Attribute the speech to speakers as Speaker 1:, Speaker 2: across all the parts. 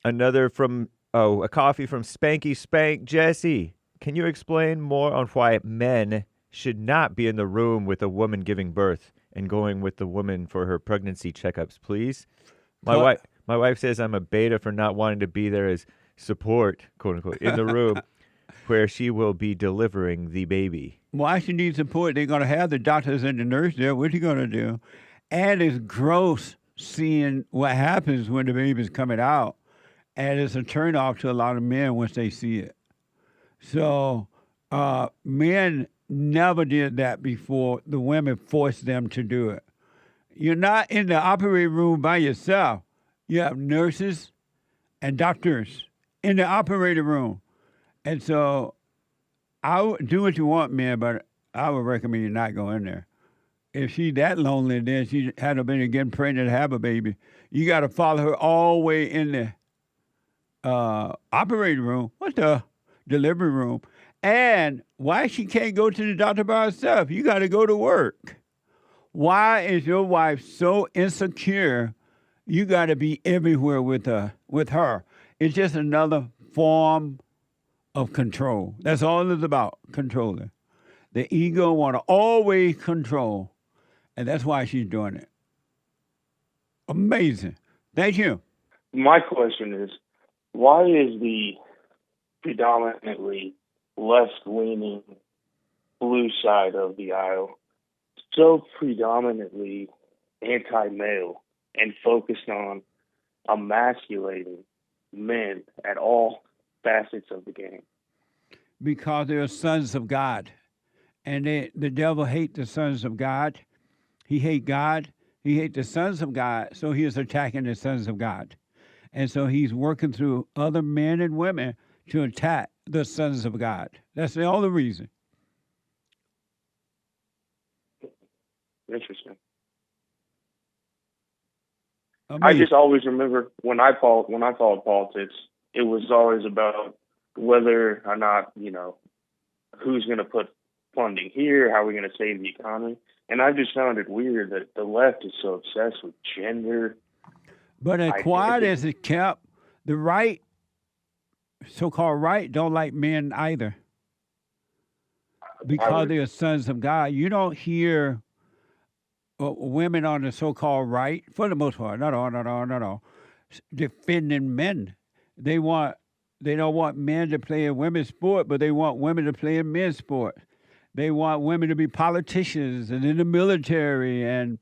Speaker 1: Another from, a coffee from Spanky Spank. Jesse, can you explain more on why men should not be in the room with a woman giving birth and going with the woman for her pregnancy checkups, please? My
Speaker 2: Cause
Speaker 1: wife, my wife says I'm a beta for not wanting to be there as support, quote unquote, in the room where she will be delivering the baby.
Speaker 2: why she needs support? They're gonna have the doctors and the nurse there. What you gonna do? And it's gross seeing what happens when the baby's coming out, and it's a turnoff to a lot of men once they see it. So men never did that before. The women forced them to do it. You're not in the operating room by yourself. You have nurses and doctors in the operating room. And so I would do what you want, man, but I would recommend you not go in there. If she's that lonely, then she had been getting pregnant to have a baby. You got to follow her all the way in the operating room. What the delivery room? And why she can't go to the doctor by herself? You got to go to work. Why is your wife so insecure? You got to be everywhere with her. It's just another form of control. That's all it's about, controlling. The ego want to always control, and that's why she's doing it. Amazing. Thank you.
Speaker 3: My question is, why is the predominantly left-leaning blue side of the aisle so predominantly anti-male and focused on emasculating men at all facets of the game?
Speaker 2: Because they're sons of God. And the devil hate the sons of God. He hate God. He hate the sons of God. So he is attacking the sons of God. And so he's working through other men and women to attack the sons of God. That's the only reason.
Speaker 3: Interesting. I
Speaker 2: Amazing.
Speaker 3: just always remember when I followed politics, it was always about whether or not, who's going to put funding here, how are we going to save the economy. And I just found it weird that the left is so obsessed with gender.
Speaker 2: But as quiet as it kept, the right, so-called right, don't like men either. Because they're sons of God. You don't hear women on the so-called right, for the most part, not all, defending men. They don't want men to play in women's sport, but they want women to play in men's sport. They want women to be politicians and in the military, and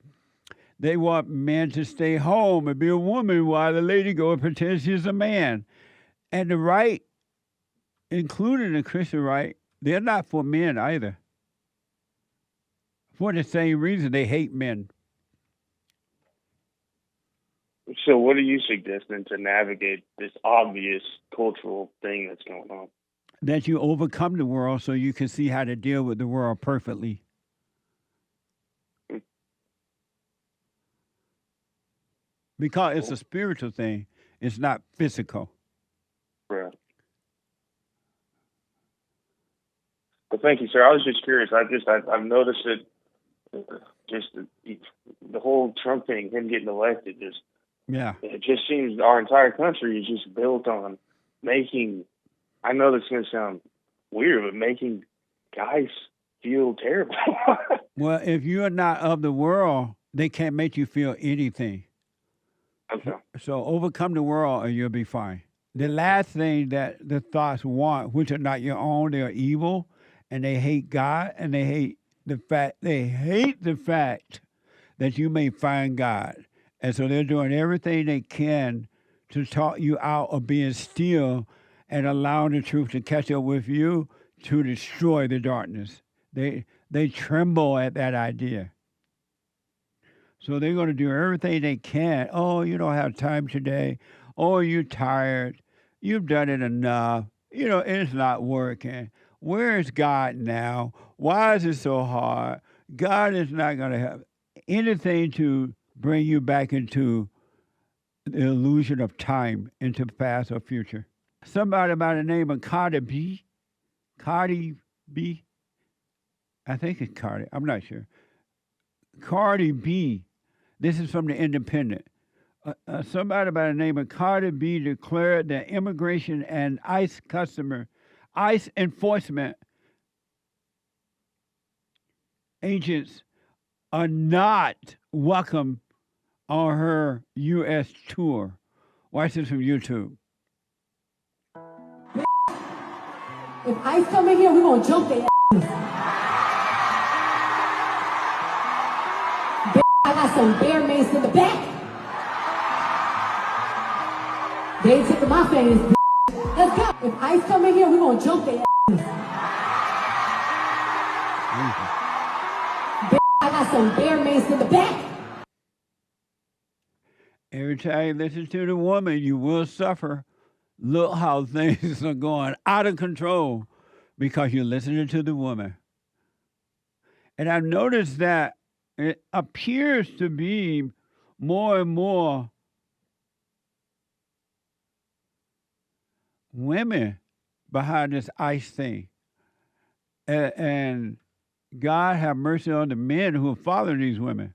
Speaker 2: they want men to stay home and be a woman while the lady go and pretend she's a man. And the right, including the Christian right, they're not for men either. For the same reason they hate men.
Speaker 3: So what are you suggesting to navigate this obvious cultural thing that's going on?
Speaker 2: That you overcome the world so you can see how to deal with the world perfectly. Because it's a spiritual thing. It's not physical.
Speaker 3: Right. Well, thank you, sir. I was just curious. I've noticed it. Just the whole Trump thing, him getting elected, it just seems our entire country is just built on making. I know this is going to sound weird, but making guys feel terrible.
Speaker 2: Well, if you're not of the world, they can't make you feel anything.
Speaker 3: Okay.
Speaker 2: So overcome the world and you'll be fine. The last thing that the thoughts want, which are not your own, they are evil, and they hate God, and they hate the fact that you may find God. And so they're doing everything they can to talk you out of being still and allowing the truth to catch up with you to destroy the darkness. They tremble at that idea. So they're going to do everything they can. Oh, you don't have time today. Oh, you're tired. You've done it enough. It's not working. Where is God now? Why is it so hard? God is not going to have anything to bring you back into the illusion of time, into past or future. Somebody by the name of Cardi B, I think it's Cardi, I'm not sure. Cardi B, this is from the Independent. somebody by the name of Cardi B declared that immigration and ICE enforcement agents are not welcome on her U.S. tour. Watch this from YouTube.
Speaker 4: If ICE come in here, we're going to jump their asses. I got some bear mace in the back. They ain't taking my fans. Let's go. If ICE come in here, we're going to jump their asses. I got some bear mace in the back.
Speaker 2: Every time you listen to the woman, you will suffer. Look how things are going out of control because you're listening to the woman. And I've noticed that it appears to be more and more women behind this ICE thing. And God have mercy on the men who are following these women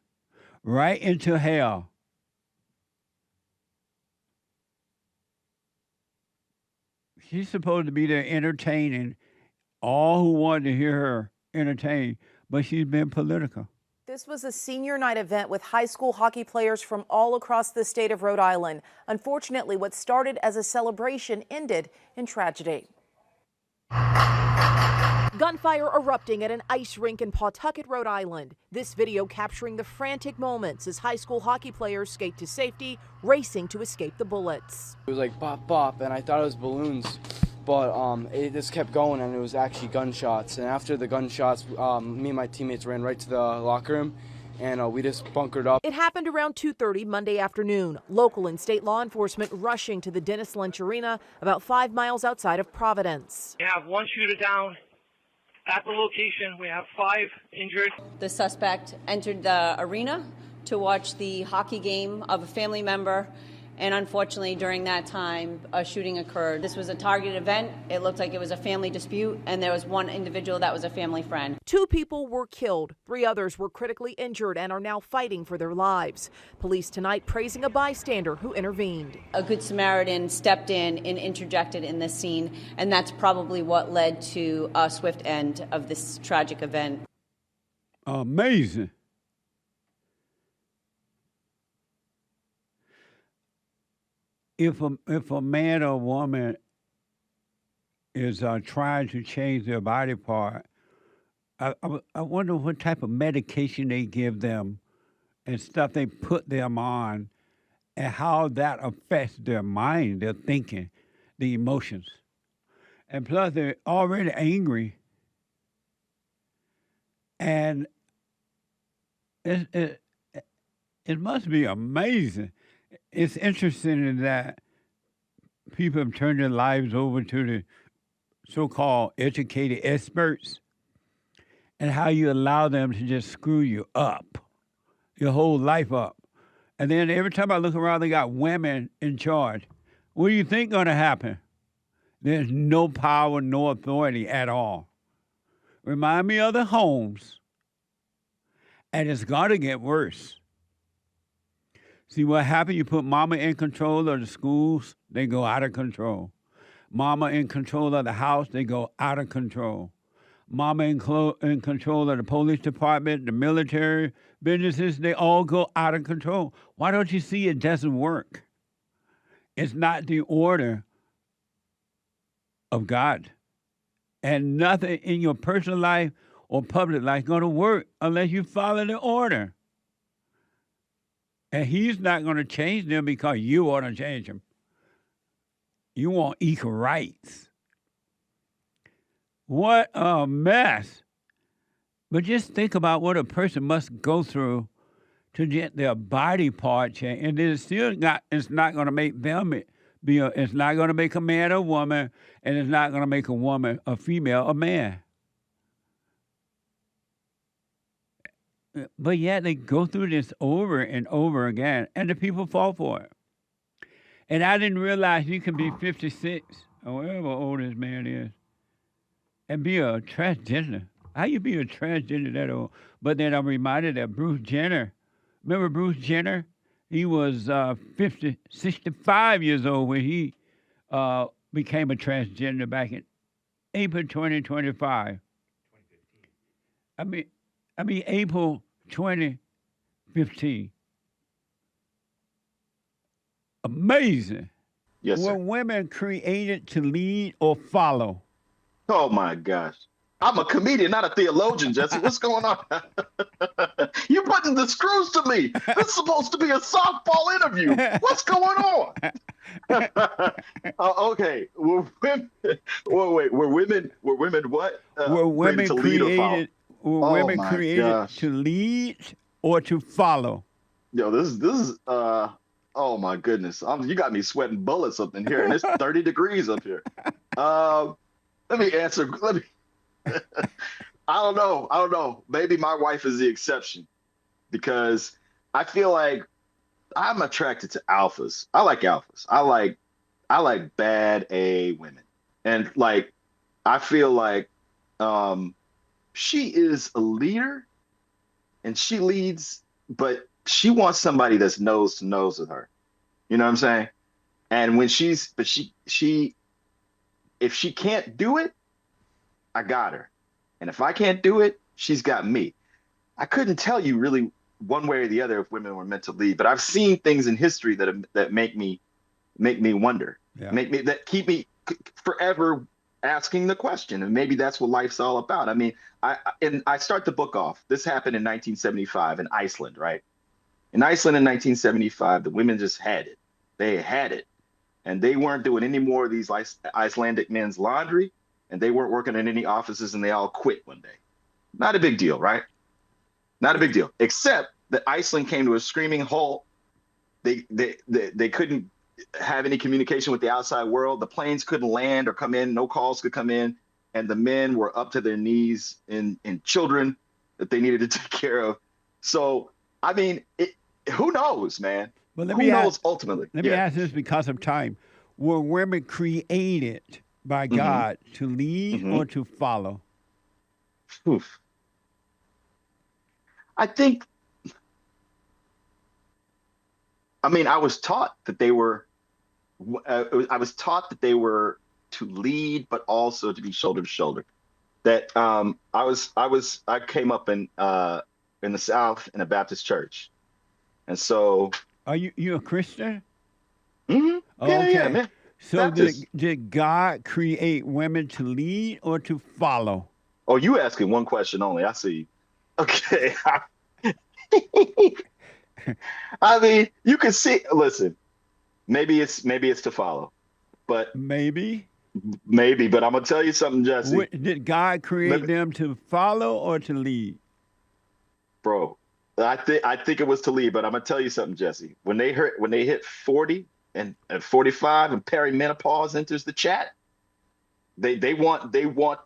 Speaker 2: right into hell. She's supposed to be there entertaining all who want to hear her entertain, but she's been political.
Speaker 5: This was a senior night event with high school hockey players from all across the state of Rhode Island. Unfortunately, what started as a celebration ended in tragedy. Gunfire erupting at an ice rink in Pawtucket, Rhode Island. This video capturing the frantic moments as high school hockey players skate to safety, racing to escape the bullets.
Speaker 6: It was like bop, bop, and I thought it was balloons, but it just kept going, and it was actually gunshots. And after the gunshots, me and my teammates ran right to the locker room, and we just bunkered up.
Speaker 5: It happened around 2:30 Monday afternoon. Local and state law enforcement rushing to the Dennis Lynch Arena about 5 miles outside of Providence.
Speaker 7: We have one shooter down at the location. We have 5 injured.
Speaker 8: The suspect entered the arena to watch the hockey game of a family member, and unfortunately during that time a shooting occurred. This was a targeted event. It looked like it was a family dispute, and there was one individual that was a family friend.
Speaker 5: 2 people were killed. 3 others were critically injured and are now fighting for their lives. Police tonight praising a bystander who intervened.
Speaker 8: A good Samaritan stepped in and interjected in this scene, and that's probably what led to a swift end of this tragic event.
Speaker 2: Amazing. If a man or woman is trying to change their body part, I wonder what type of medication they give them and stuff they put them on and how that affects their mind, their thinking, the emotions. And plus, they're already angry. And it must be amazing. It's interesting in that people have turned their lives over to the so-called educated experts and how you allow them to just screw you up, your whole life up. And then every time I look around, they got women in charge. What do you think going to happen? There's no power, no authority at all. Remind me of the homes. And it's going to get worse. See what happened? You put mama in control of the schools, they go out of control. Mama in control of the house, they go out of control. Mama in control of the police department, the military, businesses, they all go out of control. Why don't you see it doesn't work? It's not the order of God. And nothing in your personal life or public life is going to work unless you follow the order. And he's not going to change them because you want to change them. You want equal rights. What a mess. But just think about what a person must go through to get their body part changed. And it's not going to make them it's not going to make a man a woman, and it's not going to make a woman, a female, a man. But yet they go through this over and over again, and the people fall for it. And I didn't realize you can be 56, or whatever old this man is, and be a transgender. How you be a transgender that old? But then I'm reminded that Bruce Jenner, remember Bruce Jenner? He was 65 years old when he became a transgender back in April 2025. I mean April 2015. Amazing.
Speaker 9: Yes, sir.
Speaker 2: Were women created to lead or follow?
Speaker 9: Oh my gosh. I'm a comedian, not a theologian, Jesse. What's going on? You're putting the screws to me. This is supposed to be a softball interview. What's going on? Okay. Were women what?
Speaker 2: Were women
Speaker 9: to lead or follow?
Speaker 2: Were women created to lead or to follow?
Speaker 9: Yo, this is oh my goodness. You got me sweating bullets up in here, and it's 30 degrees up here. Let me answer. I don't know. Maybe my wife is the exception because I feel like I'm attracted to alphas. I like alphas. I like bad A women. And like I feel like she is a leader and she leads, but she wants somebody that's nose to nose with her. You know what I'm saying? And when she if she can't do it, I got her. And if I can't do it, she's got me. I couldn't tell you really one way or the other if women were meant to lead, but I've seen things in history that make me wonder, that keep me forever asking the question. And maybe that's what life's all about. I mean, I start the book off. This happened in 1975 in Iceland, right? In Iceland in 1975, the women just had it. They had it. And they weren't doing any more of these Icelandic men's laundry. And they weren't working in any offices, and they all quit one day. Not a big deal, right? Not a big deal, except that Iceland came to a screaming halt. They couldn't have any communication with the outside world. The planes couldn't land or come in. No calls could come in. And the men were up to their knees in children that they needed to take care of. So, I mean, who knows, man?
Speaker 2: Well,
Speaker 9: who knows ultimately?
Speaker 2: Let me ask this because of time. Were women created by God to lead or to follow?
Speaker 9: Oof. I think, I mean, I was taught that they were to lead, but also to be shoulder to shoulder. That I came up in the South in a Baptist church, and so.
Speaker 2: Are you a Christian?
Speaker 9: Mm-hmm.
Speaker 2: Okay.
Speaker 9: Yeah, man.
Speaker 2: So did God create women to lead or to follow?
Speaker 9: Oh, you asking one question only. I see. Okay. I mean, you can see. Listen, maybe it's to follow, but
Speaker 2: maybe.
Speaker 9: But I'm gonna tell you something, Jesse.
Speaker 2: Did God create them to follow or to lead?
Speaker 9: Bro, I think it was to lead, but I'm gonna tell you something, Jesse. When they hit 40. And at 45 and perimenopause enters the chat, they want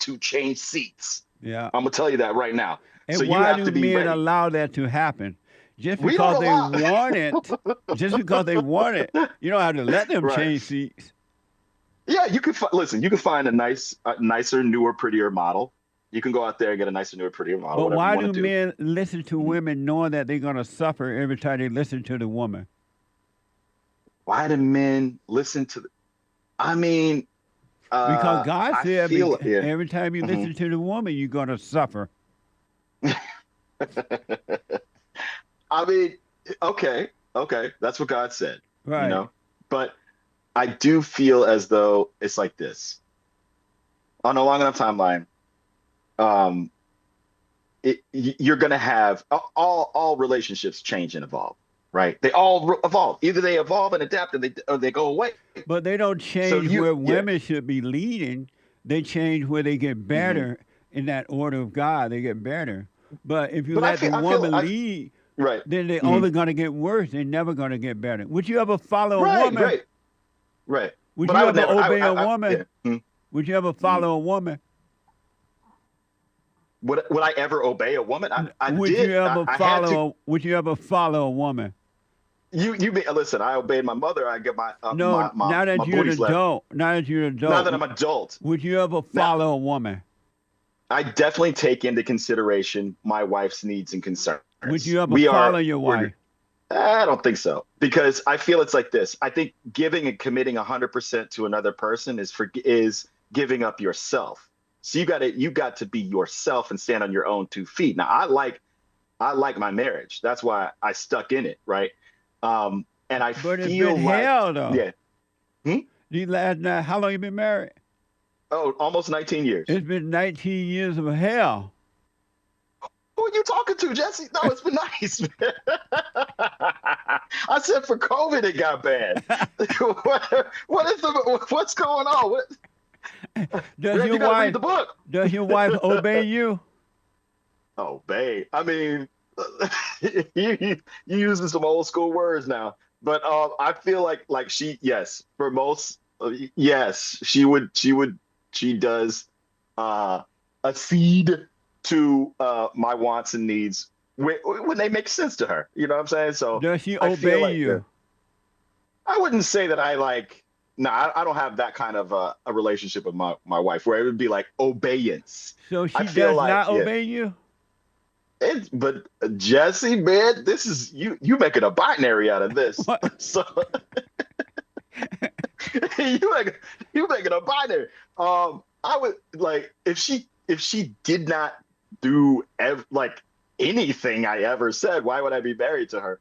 Speaker 9: to change seats.
Speaker 2: Yeah.
Speaker 9: I'm gonna tell you that right now.
Speaker 2: And
Speaker 9: so
Speaker 2: why
Speaker 9: you have
Speaker 2: do
Speaker 9: to be
Speaker 2: men
Speaker 9: ready.
Speaker 2: allow that to happen? Just because they want it, you don't have to let them change seats.
Speaker 9: Yeah, you can find a nicer, newer, prettier model. You can go out there and get a nicer, newer, prettier model.
Speaker 2: But why do men listen to women knowing that they're gonna suffer every time they listen to the woman?
Speaker 9: Why do men listen to because
Speaker 2: God said every time you listen to the woman, you're going to suffer.
Speaker 9: I mean, okay. That's what God said.
Speaker 2: Right.
Speaker 9: You know? But I do feel as though it's like this. On a long enough timeline, you're going to have all relationships change and evolve. Right, they all evolve. Either they evolve and adapt, or they go away.
Speaker 2: But they don't change where women should be leading. They change where they get better in that order of God. They get better. But if you let the woman lead, then they're only going to get worse. They're never going to get better. Would you ever follow a woman?
Speaker 9: Right.
Speaker 2: Would you ever obey a woman? Would you ever follow a woman?
Speaker 9: Would I ever obey a woman?
Speaker 2: Would you ever follow a woman?
Speaker 9: You listen. I obeyed my mother. I get my
Speaker 2: now that you're an adult. Now that
Speaker 9: I'm adult.
Speaker 2: Would you ever follow a woman?
Speaker 9: I definitely take into consideration my wife's needs and concerns.
Speaker 2: Would you ever follow your wife?
Speaker 9: I don't think so because I feel it's like this. I think giving and committing 100% to another person is giving up yourself. So you got to be yourself and stand on your own 2 feet. Now I like my marriage. That's why I stuck in it, right? And I
Speaker 2: But it's
Speaker 9: feel
Speaker 2: been
Speaker 9: like
Speaker 2: hell though.
Speaker 9: yeah.
Speaker 2: How long you been married?
Speaker 9: Oh, almost 19 years.
Speaker 2: It's been 19 years of hell.
Speaker 9: Who are you talking to, Jesse? No, it's been nice, man. I said for COVID it got bad. What's going on?
Speaker 2: Does
Speaker 9: you gotta read the book.
Speaker 2: Does your wife obey you?
Speaker 9: Obey. I mean, you using some old school words now, but I feel like yes, for most, yes, she does accede to my wants and needs when they make sense to her. You know what I'm saying? So
Speaker 2: does she obey you?
Speaker 9: I wouldn't say that I like. No, I don't have that kind of a relationship with my wife where it would be like obeyance.
Speaker 2: So she does not obey you?
Speaker 9: But Jesse, man, this is you making a binary out of this. So you making a binary. I would like if she did not do like anything I ever said, why would I be married to her?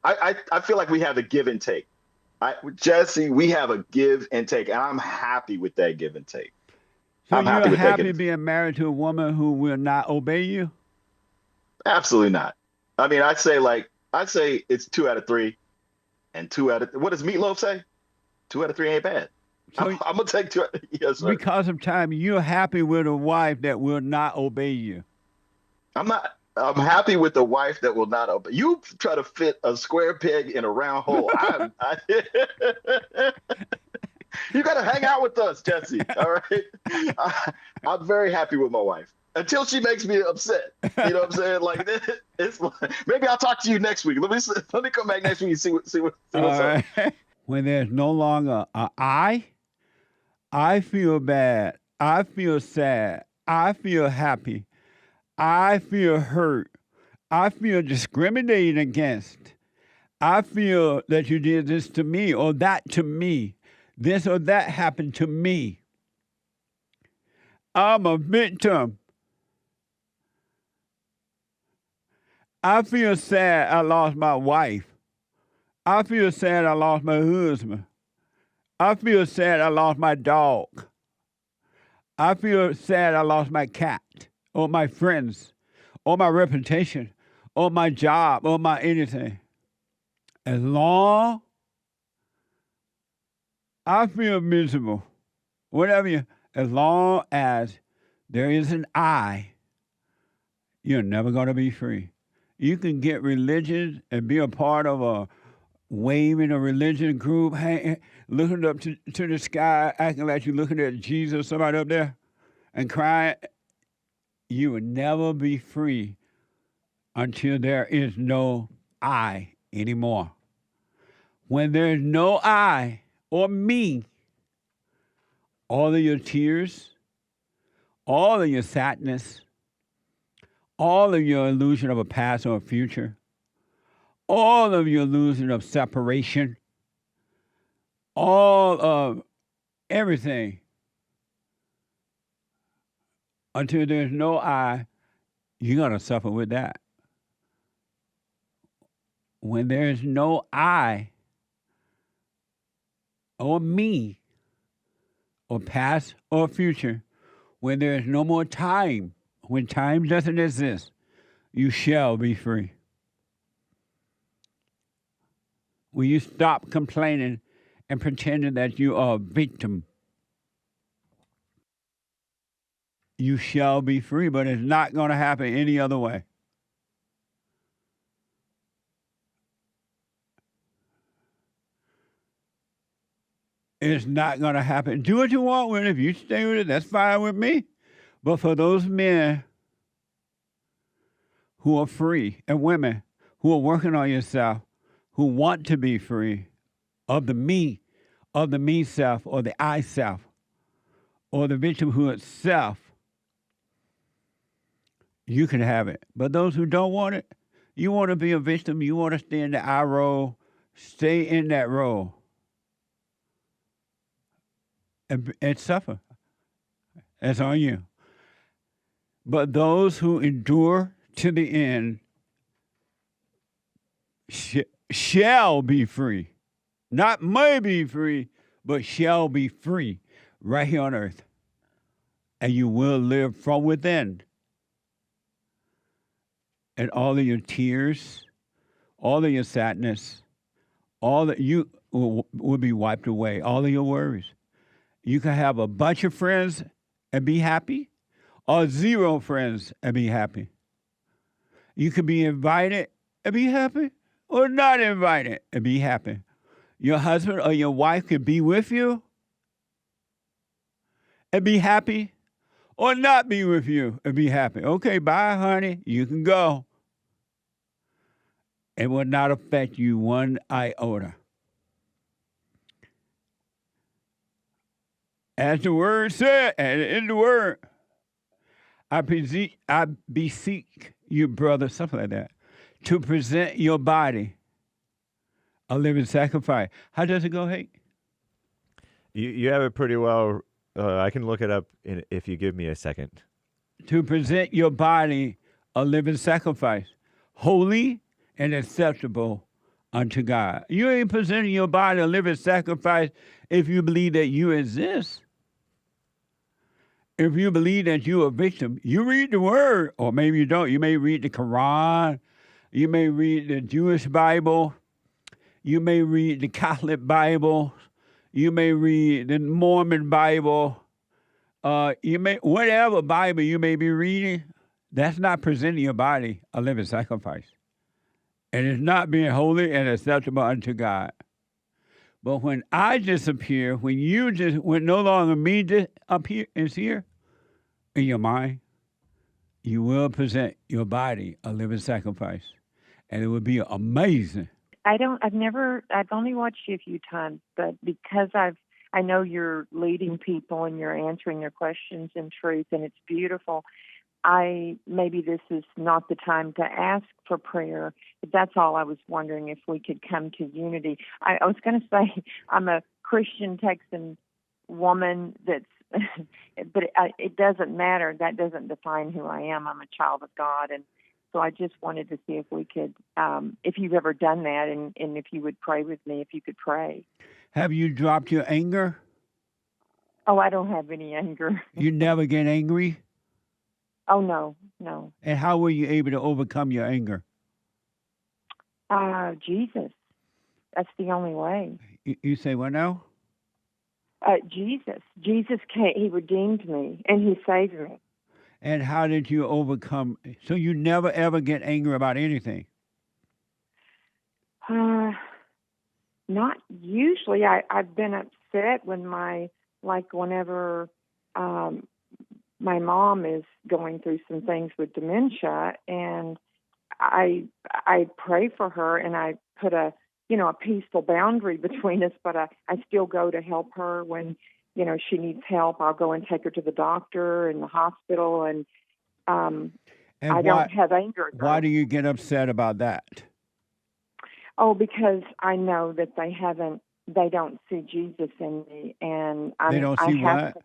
Speaker 9: I feel like we have a give and take. Jesse, we have a give and take, and I'm happy with that give and take.
Speaker 2: So you're happy being married to a woman who will not obey you?
Speaker 9: Absolutely not. I mean, I'd say it's 2 out of 3, and 2 out of what does Meatloaf say? 2 out of 3 ain't bad. So I'm gonna take 2. Yes, sir.
Speaker 2: Because of time, you're happy with a wife that will not obey you.
Speaker 9: I'm not. I'm happy with the wife that will not obey. You try to fit a square peg in a round hole. You got to hang out with us, Jesse. All right. I'm very happy with my wife until she makes me upset. You know what I'm saying? Like it's maybe I'll talk to you next week. Let me come back next week and see what's up.
Speaker 2: When there's no longer an I feel bad. I feel sad. I feel happy. I feel hurt. I feel discriminated against. I feel that you did this to me or that to me. This or that happened to me. I'm a victim. I feel sad I lost my wife. I feel sad I lost my husband. I feel sad I lost my dog. I feel sad I lost my cat or my friends or my reputation or my job or my anything. As long I feel miserable, as long as there is an I, you're never going to be free. You can get religion and be a part of a wave in a religion group, looking up to the sky, acting like you're looking at Jesus, somebody up there, and crying. You will never be free until there is no I anymore. When there is no I or me, all of your tears, all of your sadness, all of your illusion of a past or a future, all of your illusion of separation, all of everything, until there's no I, you're going to suffer with that. When there's no I or me or past or future, when there's no more time, when time doesn't exist, you shall be free. When you stop complaining and pretending that you are a victim, you shall be free, but it's not going to happen any other way. It's not going to happen. Do what you want with it. If you stay with it, that's fine with me. But for those men who are free and women who are working on yourself, who want to be free of the me self or the I self or the victimhood self, you can have it. But those who don't want it, You want to be a victim. You want to stay in the I role. Stay in that role and suffer. That's on you. But those who endure to the end shall be free. Not may be free, but shall be free right here on earth. And you will live from within. And all of your tears, all of your sadness, all that you will be wiped away, all of your worries. You can have a bunch of friends and be happy, or 0 friends and be happy. You can be invited and be happy, or not invited and be happy. Your husband or your wife can be with you and be happy, or not be with you and be happy. Okay, bye, honey. You can go. It will not affect you one iota. As the word said, and in the word, I beseech you, brother, something like that, to present your body a living sacrifice. How does it go, Hank?
Speaker 1: You have it pretty well. I can look it up if you give me a second.
Speaker 2: To present your body a living sacrifice, holy and acceptable unto God. You ain't presenting your body a living sacrifice if you believe that you exist. If you believe that you're a victim, you read the word, or maybe you don't. You may read the Quran. You may read the Jewish Bible. You may read the Catholic Bible. You may read the Mormon Bible. Whatever Bible you may be reading, that's not presenting your body a living sacrifice. And it's not being holy and acceptable unto God. But when I disappear, when no longer me is here in your mind, you will present your body a living sacrifice. And it will be amazing.
Speaker 10: I've only watched you a few times, but because I know you're leading people and you're answering their questions in truth, and it's beautiful. Maybe this is not the time to ask for prayer, but that's all I was wondering, if we could come to unity. I was going to say I'm a Christian Texan woman but it doesn't matter. That doesn't define who I am. I'm a child of God, and so I just wanted to see if we could, if you've ever done that, and if you would pray with me, if you could pray.
Speaker 2: Have you dropped your anger?
Speaker 10: Oh, I don't have any anger.
Speaker 2: You never get angry?
Speaker 10: Oh, no.
Speaker 2: And how were you able to overcome your anger?
Speaker 10: Jesus. That's the only way.
Speaker 2: You say what now?
Speaker 10: Jesus. Jesus came. He redeemed me, and he saved me.
Speaker 2: And how did you overcome? So you never, ever get angry about anything?
Speaker 10: Not usually. I've been upset whenever my mom is going through some things with dementia, and I pray for her, and I put a peaceful boundary between us, but I still go to help her when, she needs help. I'll go and take her to the doctor and the hospital, and I don't have anger.
Speaker 2: Why do you get upset about that?
Speaker 10: Oh, because I know that they don't see Jesus in me, and
Speaker 2: they don't see what?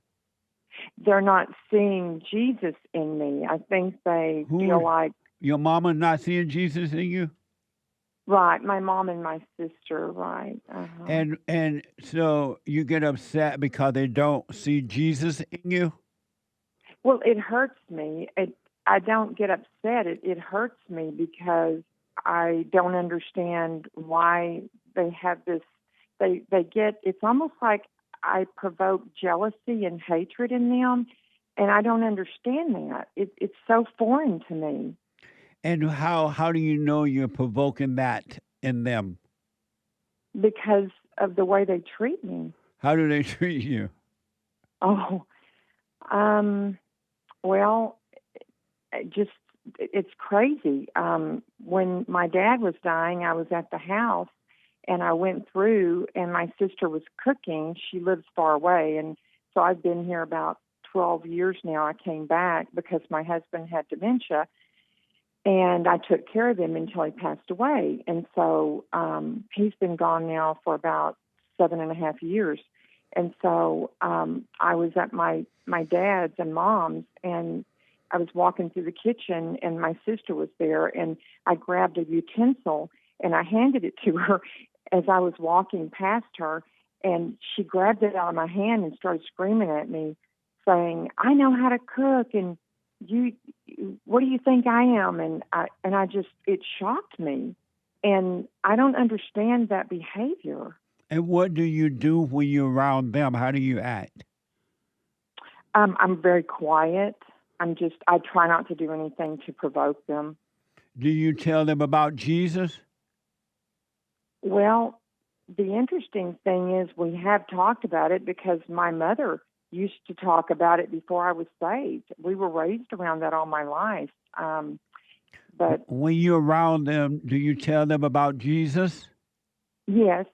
Speaker 10: They're not seeing Jesus in me. I think they feel like...
Speaker 2: Your mama not seeing Jesus in you?
Speaker 10: Right, my mom and my sister, right. Uh-huh.
Speaker 2: And so you get upset because they don't see Jesus in you?
Speaker 10: Well, it hurts me. I don't get upset. It hurts me because I don't understand why they have this. They get, it's almost like I provoke jealousy and hatred in them, and I don't understand that. It's so foreign to me.
Speaker 2: And how do you know you're provoking that in them?
Speaker 10: Because of the way they treat me.
Speaker 2: How do they treat you?
Speaker 10: Oh, well, it's crazy. When my dad was dying, I was at the house, and I went through, and my sister was cooking. She lives far away, and so I've been here about 12 years now. I came back because my husband had dementia. And I took care of him until he passed away. And so he's been gone now for about 7.5 years. And so I was at my dad's and mom's, and I was walking through the kitchen, and my sister was there, and I grabbed a utensil, and I handed it to her as I was walking past her, and she grabbed it out of my hand and started screaming at me, saying, "I know how to cook, and what do you think I am?" And I just, it shocked me, and I don't understand that behavior.
Speaker 2: And what do you do when you're around them? How do you act?
Speaker 10: I'm very quiet. I try not to do anything to provoke them.
Speaker 2: Do you tell them about Jesus?
Speaker 10: Well, the interesting thing is we have talked about it because my mother used to talk about it before I was saved. We were raised around that all my life. But
Speaker 2: when you're around them, do you tell them about Jesus?
Speaker 10: Yes,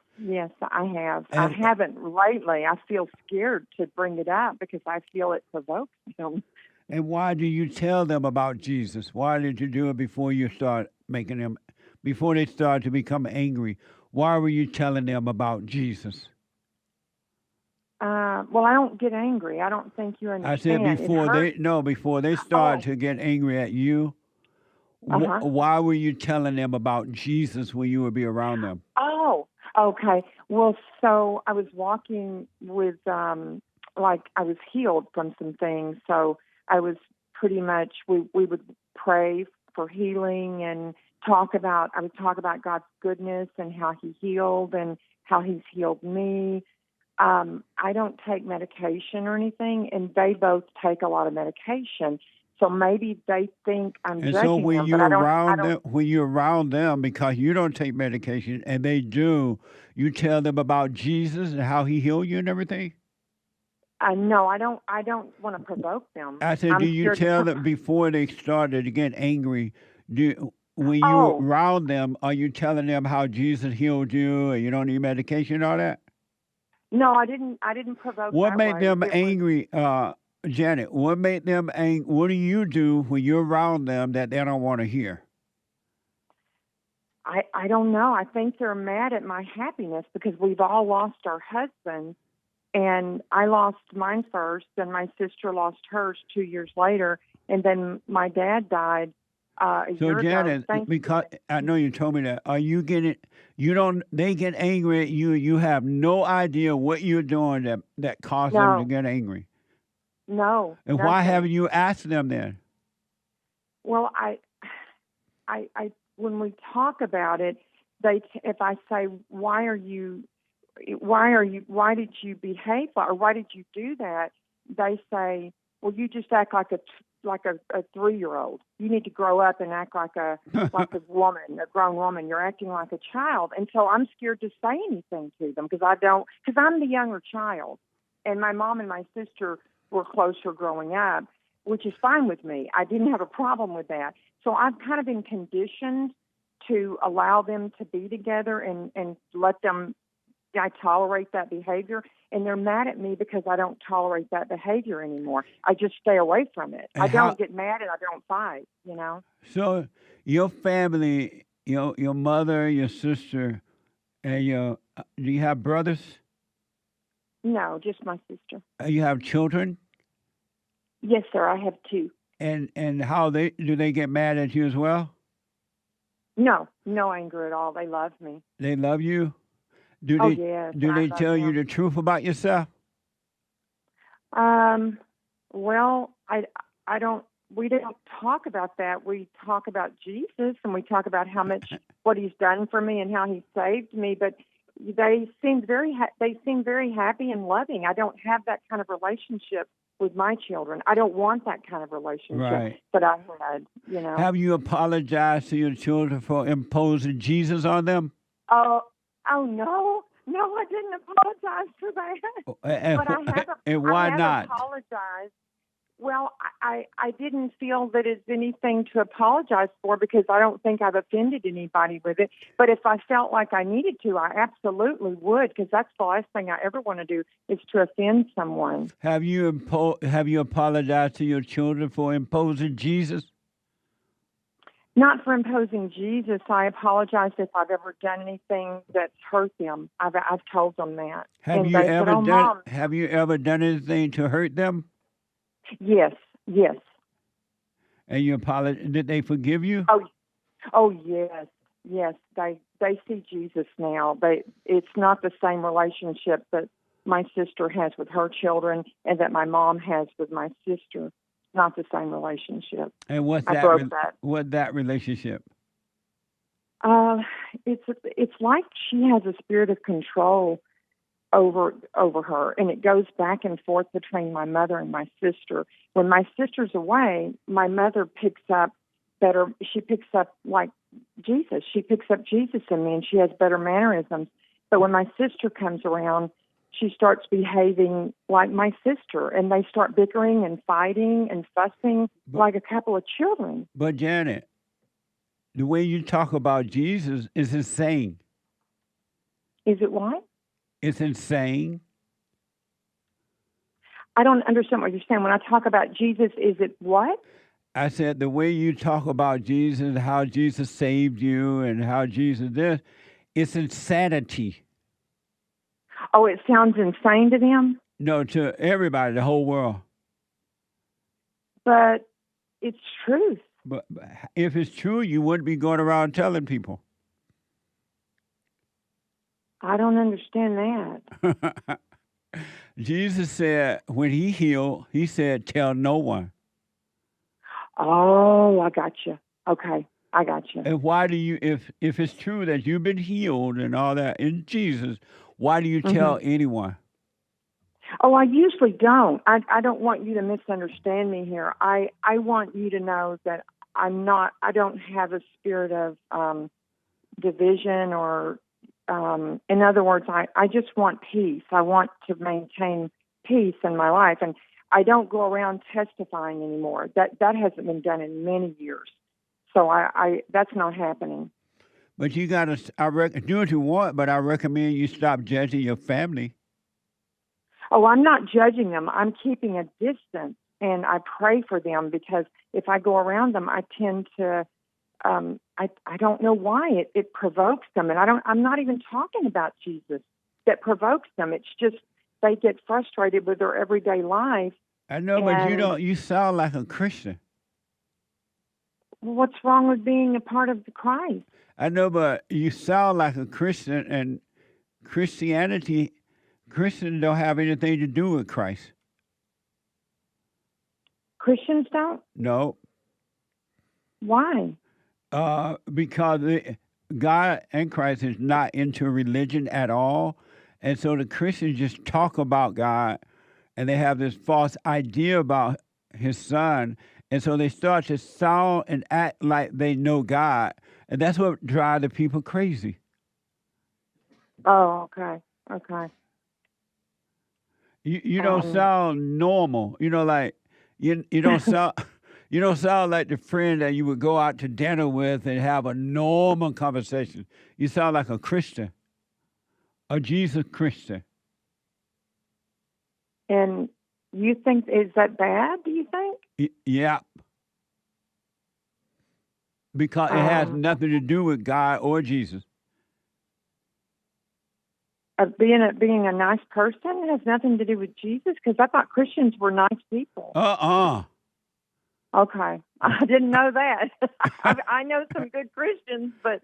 Speaker 10: I have. I haven't lately. I feel scared to bring it up because I feel it provokes them.
Speaker 2: And why do you tell them about Jesus? Why did you do it before you start making them, before they start to become angry? Why were you telling them about Jesus?
Speaker 10: Well, I don't get angry. I don't think you understand.
Speaker 2: I said before they start to get angry at you. Why were you telling them about Jesus when you would be around them?
Speaker 10: Oh, okay. Well, so I was walking with, I was healed from some things. So I was pretty much, we would pray for healing and I would talk about God's goodness and how he healed and how he's healed me. I don't take medication or anything, and they both take a lot of medication. So maybe they think I'm judging
Speaker 2: so when
Speaker 10: them,
Speaker 2: you're
Speaker 10: but
Speaker 2: around them, when you're around them, because you don't take medication and they do, you tell them about Jesus and how he healed you and everything?
Speaker 10: No, I don't want to provoke them.
Speaker 2: I said, do you tell them before they started to get angry? When you're around them, are you telling them how Jesus healed you and you don't need medication and all that?
Speaker 10: No, I didn't provoke.
Speaker 2: What made them angry, Janet? What made them angry? What do you do when you're around them that they don't want to hear?
Speaker 10: I don't know. I think they're mad at my happiness because we've all lost our husbands, and I lost mine first, and my sister lost hers 2 years later, and then my dad died a year ago. So
Speaker 2: Janet, because I know you told me that, are you getting? They get angry at you. You have no idea what you're doing that caused them to get angry.
Speaker 10: No.
Speaker 2: And
Speaker 10: nothing.
Speaker 2: Why haven't you asked them then?
Speaker 10: Well, I when we talk about it, if I say, why did you behave, or why did you do that? They say, well, you just act like a 3-year-old. You need to grow up and act like a woman, a grown woman. You're acting like a child. And so I'm scared to say anything to them because I'm the younger child. And my mom and my sister were closer growing up, which is fine with me. I didn't have a problem with that. So I've kind of been conditioned to allow them to be together and let them, I tolerate that behavior. And they're mad at me because I don't tolerate that behavior anymore. I just stay away from it. I don't get mad and I don't fight,
Speaker 2: So your family, your mother, your sister, and do you have brothers?
Speaker 10: No, just my sister.
Speaker 2: You have children?
Speaker 10: Yes, sir. I have 2.
Speaker 2: And how do they get mad at you as well?
Speaker 10: No anger at all. They love me.
Speaker 2: They love you?
Speaker 10: Yes.
Speaker 2: Do they tell you the truth about yourself?
Speaker 10: Well, we don't talk about that. We talk about Jesus, and we talk about what he's done for me and how he saved me, but they seem very happy and loving. I don't have that kind of relationship with my children. I don't want that kind of relationship that I had,
Speaker 2: Have you apologized to your children for imposing Jesus on them?
Speaker 10: Oh, no, I didn't apologize for that.
Speaker 2: And why not?
Speaker 10: Apologized. Well, I didn't feel that it's anything to apologize for because I don't think I've offended anybody with it. But if I felt like I needed to, I absolutely would, because that's the last thing I ever want to do is to offend someone.
Speaker 2: Have you apologized to your children for imposing Jesus?
Speaker 10: Not for imposing Jesus. I apologize if I've ever done anything that's hurt them. I've told them that.
Speaker 2: Have
Speaker 10: and
Speaker 2: you
Speaker 10: they
Speaker 2: ever
Speaker 10: said, "Oh,
Speaker 2: done?
Speaker 10: Mom."
Speaker 2: Have you ever done anything to hurt them?
Speaker 10: Yes, yes.
Speaker 2: And you apologize? Did they forgive you?
Speaker 10: Oh, yes, yes. They see Jesus now. It's not the same relationship that my sister has with her children and that my mom has with my sister. Not the same relationship.
Speaker 2: And what's
Speaker 10: I
Speaker 2: that?
Speaker 10: broke that.
Speaker 2: What's that relationship?
Speaker 10: It's like she has a spirit of control over her, and it goes back and forth between my mother and my sister. When my sister's away, my mother picks up better. She picks up like Jesus. She picks up Jesus in me, and she has better mannerisms. But when my sister comes around, she starts behaving like my sister, and they start bickering and fighting and fussing like a couple of children.
Speaker 2: But Janet, the way you talk about Jesus is insane.
Speaker 10: Is it what?
Speaker 2: It's insane.
Speaker 10: I don't understand what you're saying. When I talk about Jesus, is it what?
Speaker 2: I said the way you talk about Jesus, how Jesus saved you, and how Jesus this, it's insanity.
Speaker 10: Oh, it sounds insane to them?
Speaker 2: No, to everybody, the whole world.
Speaker 10: But it's truth.
Speaker 2: But if it's true, you wouldn't be going around telling people.
Speaker 10: I don't understand that.
Speaker 2: Jesus said when he healed, he said, tell no one.
Speaker 10: Oh, I got you. Okay, I got you.
Speaker 2: And why do you, if it's true that you've been healed and all that in Jesus, why do you tell anyone?
Speaker 10: Oh, I usually don't. I don't want you to misunderstand me here. I want you to know that I don't have a spirit of division or, in other words, I just want peace. I want to maintain peace in my life. And I don't go around testifying anymore. That hasn't been done in many years. So that's not happening.
Speaker 2: But you got to, do what you want, but I recommend you stop judging your family.
Speaker 10: Oh, I'm not judging them. I'm keeping a distance, and I pray for them because if I go around them, I tend to, I don't know why it provokes them. And I'm not even talking about Jesus that provokes them. It's just they get frustrated with their everyday life.
Speaker 2: I know, but you sound like a Christian.
Speaker 10: What's wrong with being a part of the Christ?
Speaker 2: I know, but you sound like a Christian, and Christians don't have anything to do with Christ.
Speaker 10: Christians don't?
Speaker 2: No.
Speaker 10: Why?
Speaker 2: Because God and Christ is not into religion at all. And so the Christians just talk about God, and they have this false idea about his son. And so they start to sound and act like they know God. And that's what drives the people crazy.
Speaker 10: Oh, okay. Okay.
Speaker 2: You don't sound normal. Like you don't sound you don't sound like the friend that you would go out to dinner with and have a normal conversation. You sound like a Christian. A Jesus Christian.
Speaker 10: And you think, is that bad, do you think?
Speaker 2: Yeah. Because it has nothing to do with God or Jesus.
Speaker 10: Being a nice person has nothing to do with Jesus? Because I thought Christians were nice people. Okay. I didn't know that. I know some good Christians, but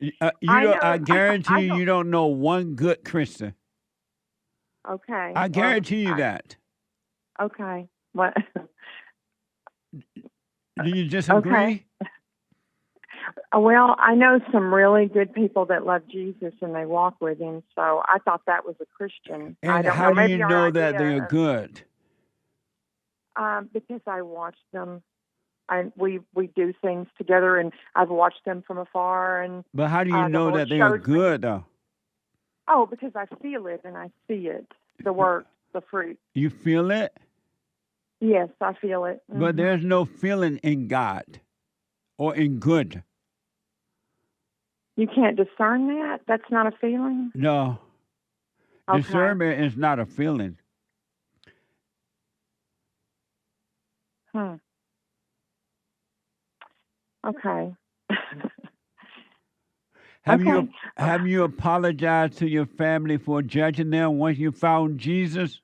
Speaker 2: I guarantee you don't know one good Christian.
Speaker 10: Okay.
Speaker 2: I guarantee you that.
Speaker 10: Okay. What?
Speaker 2: Do you disagree?
Speaker 10: Okay. Well, I know some really good people that love Jesus and they walk with him, so I thought that was a Christian.
Speaker 2: And
Speaker 10: I don't
Speaker 2: how
Speaker 10: know.
Speaker 2: do you know that they're good?
Speaker 10: Because I watch them. We do things together, and I've watched them from afar.
Speaker 2: But how do you know that they are good, though?
Speaker 10: Oh, because I feel it and I see it, the work, the fruit.
Speaker 2: You feel it?
Speaker 10: Yes, I feel it. Mm-hmm.
Speaker 2: But there's no feeling in God or in good.
Speaker 10: You can't discern that? That's not a feeling?
Speaker 2: No.
Speaker 10: Okay.
Speaker 2: Discernment is not a feeling.
Speaker 10: Okay. Okay.
Speaker 2: Have you apologized to your family for judging them once you found Jesus?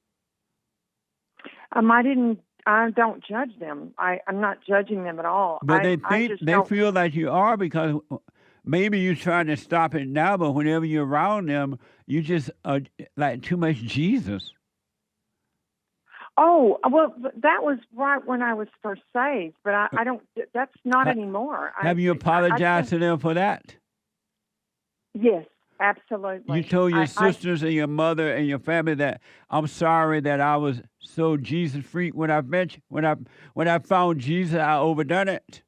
Speaker 10: I don't judge them. I'm not judging them at all.
Speaker 2: But they
Speaker 10: I
Speaker 2: feel like you are, because maybe you're trying to stop it now, but whenever you're around them, you just like too much Jesus.
Speaker 10: Oh, well, that was right when I was first saved, but I don't. That's not anymore.
Speaker 2: Have you apologized to them for that?
Speaker 10: Yes, absolutely.
Speaker 2: You told your sisters and your mother and your family that I'm sorry that I was so Jesus freak when I met you. When I found Jesus, I overdone it.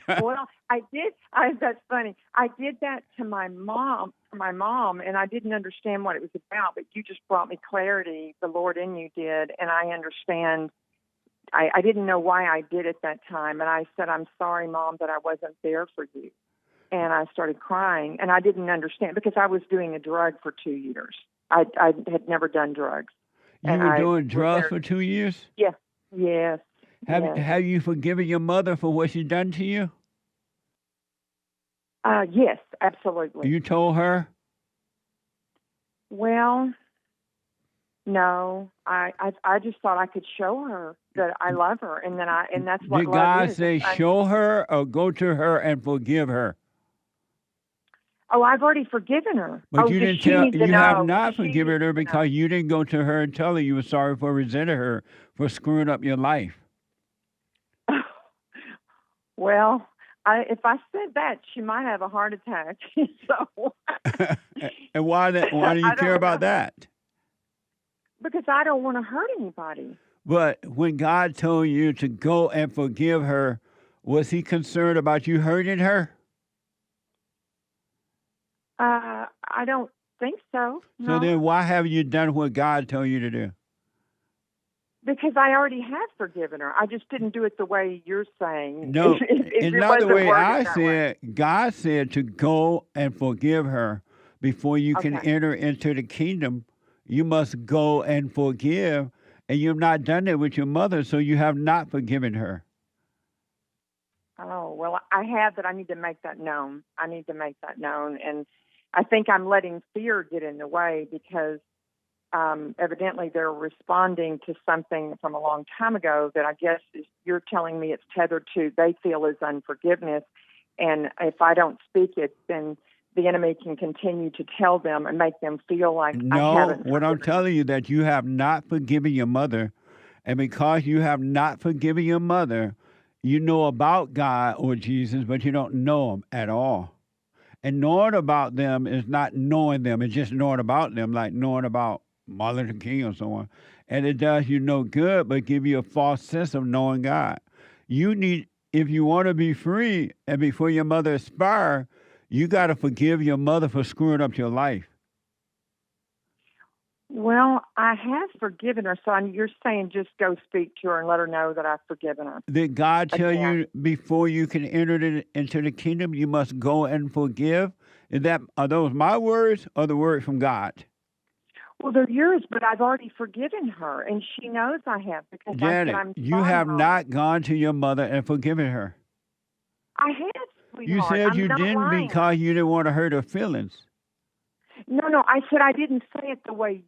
Speaker 10: Well, I did. That's funny. I did that to my mom, and I didn't understand what it was about. But you just brought me clarity. The Lord in you did, and I understand. I didn't know why I did it that time, and I said, "I'm sorry, Mom, that I wasn't there for you." And I started crying, and I didn't understand because I was doing a drug for 2 years. I had never done drugs.
Speaker 2: You were doing drugs for 2 years?
Speaker 10: Yeah. Yes.
Speaker 2: Have you forgiven your mother for what she done to you?
Speaker 10: Yes, absolutely.
Speaker 2: You told her?
Speaker 10: Well, no. I just thought I could show her that I love her, and that's what
Speaker 2: Did
Speaker 10: love
Speaker 2: God
Speaker 10: is.
Speaker 2: say show her or go to her and forgive her?
Speaker 10: Oh, I've already forgiven her.
Speaker 2: But you didn't tell. You have not
Speaker 10: She
Speaker 2: forgiven her because you didn't go to her and tell her you were sorry for resenting her for screwing up your life.
Speaker 10: Well, if I said that, she might have a heart attack. So.
Speaker 2: And why do you care about that?
Speaker 10: Because I don't want to hurt anybody.
Speaker 2: But when God told you to go and forgive her, was He concerned about you hurting her?
Speaker 10: I don't think so. No.
Speaker 2: So then why haven't you done what God told you to do?
Speaker 10: Because I already have forgiven her. I just didn't do it the way you're saying.
Speaker 2: No, it's not the way I
Speaker 10: said.
Speaker 2: God said to go and forgive her before you can enter into the kingdom. You must go and forgive, and you've not done it with your mother, so you have not forgiven her.
Speaker 10: Oh, well, I have, but I need to make that known. And I think I'm letting fear get in the way because evidently they're responding to something from a long time ago that I guess you're telling me it's tethered to they feel is unforgiveness. And if I don't speak it, then the enemy can continue to tell them and make them feel like I haven't.
Speaker 2: No, what I'm telling you that you have not forgiven your mother. And because you have not forgiven your mother, you know about God or Jesus, but you don't know them at all. And knowing about them is not knowing them. It's just knowing about them, like knowing about Martin Luther King or someone. And it does you no good, but give you a false sense of knowing God. You need, if you want to be free and before your mother expire, you got to forgive your mother for screwing up your life.
Speaker 10: Well, I have forgiven her, so you're saying just go speak to her and let her know that I've forgiven her.
Speaker 2: Did God tell you before you can enter into the kingdom, you must go and forgive? Are those my words or the word from God?
Speaker 10: Well, they're yours, but I've already forgiven her, and she knows I have because
Speaker 2: Janet,
Speaker 10: I'm
Speaker 2: you have not gone to your mother and forgiven her.
Speaker 10: I have, sweetheart.
Speaker 2: You said you didn't because you didn't want to hurt her feelings.
Speaker 10: No, I said I didn't say it the way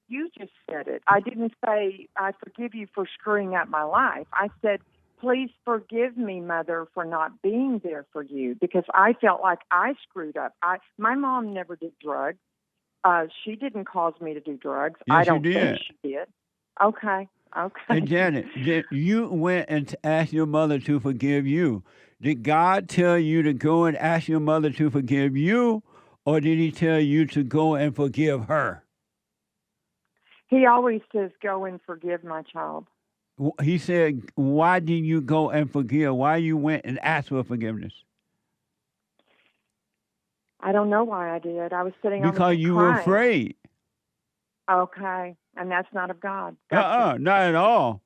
Speaker 10: you just said it. I didn't say I forgive you for screwing up my life. I said, please forgive me, Mother, for not being there for you because I felt like I screwed up. My mom never did drugs. She didn't cause me to do drugs.
Speaker 2: Yes,
Speaker 10: I don't
Speaker 2: she did.
Speaker 10: think she did. Okay.
Speaker 2: And Janet, you went and asked your mother to forgive you. Did God tell you to go and ask your mother to forgive you? Or did He tell you to go and forgive her?
Speaker 10: He always says, go and forgive my child.
Speaker 2: He said, why did you go and forgive? Why you went and asked for forgiveness?
Speaker 10: I don't know why I did. I was sitting on the
Speaker 2: because you
Speaker 10: crying.
Speaker 2: were afraid.
Speaker 10: Okay. And that's not of God. Gotcha.
Speaker 2: Not at all.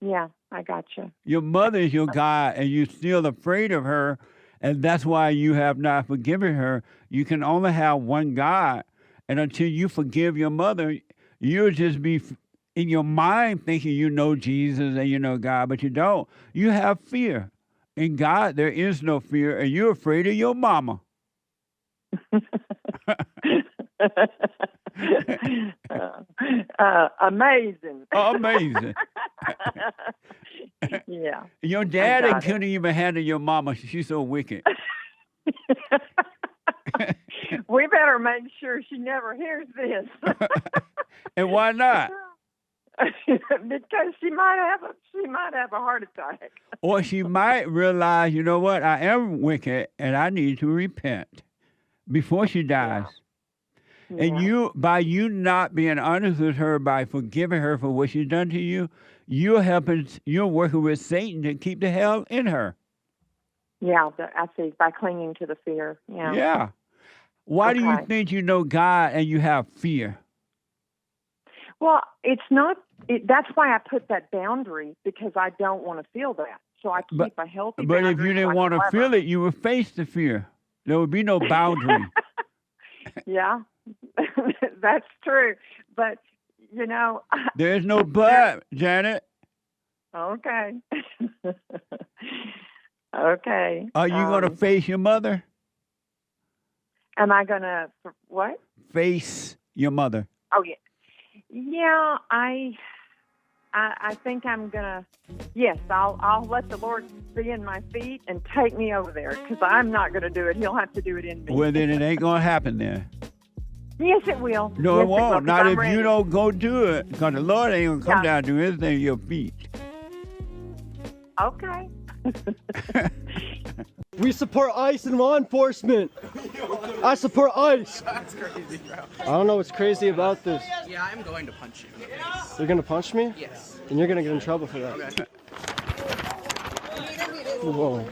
Speaker 10: Yeah, I got you.
Speaker 2: Your mother is your God, and you're still afraid of her. And that's why you have not forgiven her. You can only have one God. And until you forgive your mother, you'll just be in your mind thinking you know Jesus and you know God, but you don't. You have fear. In God, there is no fear, and you're afraid of your mama.
Speaker 10: Amazing.
Speaker 2: Amazing.
Speaker 10: Yeah.
Speaker 2: Your daddy couldn't even handle your mama. She's so wicked.
Speaker 10: We better make sure she never hears this.
Speaker 2: And why not?
Speaker 10: Because she might have a heart attack.
Speaker 2: Or she might realize, you know what, I am wicked and I need to repent before she dies. Yeah. And by you not being honest with her, by forgiving her for what she's done to you, you're working with Satan to keep the hell in her.
Speaker 10: Yeah, I see, by clinging to the fear. Yeah.
Speaker 2: Yeah. Why do you think you know God and you have fear?
Speaker 10: Well, it's not. That's why I put that boundary, because I don't want to feel that. So I keep a healthy boundary.
Speaker 2: But if you didn't want to feel it, you would face the fear. There would be no boundary.
Speaker 10: Yeah, that's true. But, you know.
Speaker 2: There's no but, Janet.
Speaker 10: Okay. Okay.
Speaker 2: Are you going to face your mother?
Speaker 10: Am I going to, what?
Speaker 2: Face your mother.
Speaker 10: Oh, yeah. Yeah, I think I'm gonna. Yes, I'll let the Lord be in my feet and take me over there, because I'm not gonna do it. He'll have to do it in me.
Speaker 2: Well, then it ain't gonna happen there.
Speaker 10: Yes, it will.
Speaker 2: No,
Speaker 10: yes,
Speaker 2: it won't.
Speaker 10: Will,
Speaker 2: not if
Speaker 10: ready.
Speaker 2: you don't go do it, because the Lord ain't gonna come down and do anything to your feet.
Speaker 10: Okay.
Speaker 11: We support ICE and law enforcement. I support ICE.
Speaker 12: That's crazy, bro.
Speaker 11: I don't know what's crazy about this.
Speaker 12: Yeah, I'm going to punch you.
Speaker 11: You're gonna punch me?
Speaker 12: Yes.
Speaker 11: And you're gonna get in trouble for that.
Speaker 12: Okay.
Speaker 11: Whoa.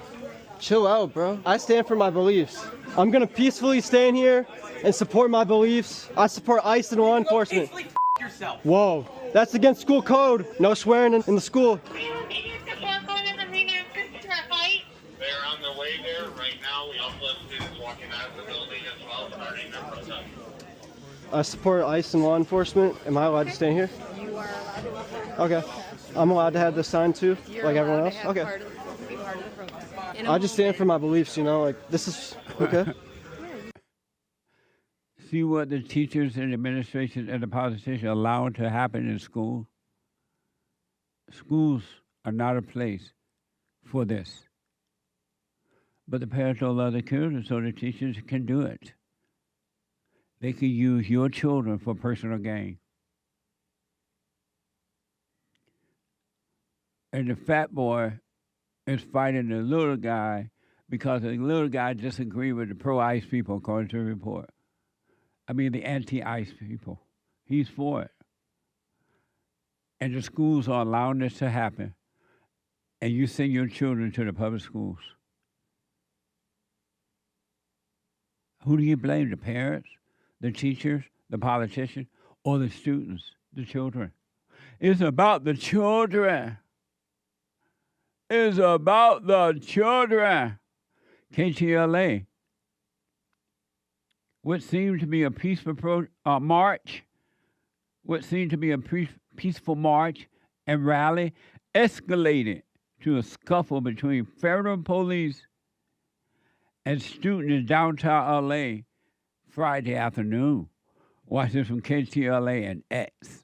Speaker 11: Chill out, bro. I stand for my beliefs. I'm gonna peacefully stand here and support my beliefs. I support ICE and law enforcement.
Speaker 12: Yourself.
Speaker 11: Whoa. That's against school code. No swearing in the school.
Speaker 13: They're on their way there right now. We also have students walking out of the building as well, starting their protest.
Speaker 11: I support ICE and law enforcement. Am I allowed to stay here?
Speaker 14: You are allowed to.
Speaker 11: Okay. I'm allowed to have this sign too, like everyone else? Okay.
Speaker 14: Be part of the protest.
Speaker 11: I just stand for my beliefs, you know, like this is okay.
Speaker 2: See what the teachers and administration and the politicians allow to happen in school? Schools are not a place for this. But the parents don't love their children, so the teachers can do it. They can use your children for personal gain. And the fat boy is fighting the little guy because the little guy disagreed with the pro-ICE people, according to the report. I mean, the anti-ICE people. He's for it. And the schools are allowing this to happen. And you send your children to the public schools. Who do you blame? The parents, the teachers, the politicians, or the students, the children? It's about the children. It's about the children. KTLA, what seemed to be a peaceful march, what seemed to be a peaceful march and rally, escalated to a scuffle between federal police and students in downtown LA Friday afternoon. Watch this from KTLA and X.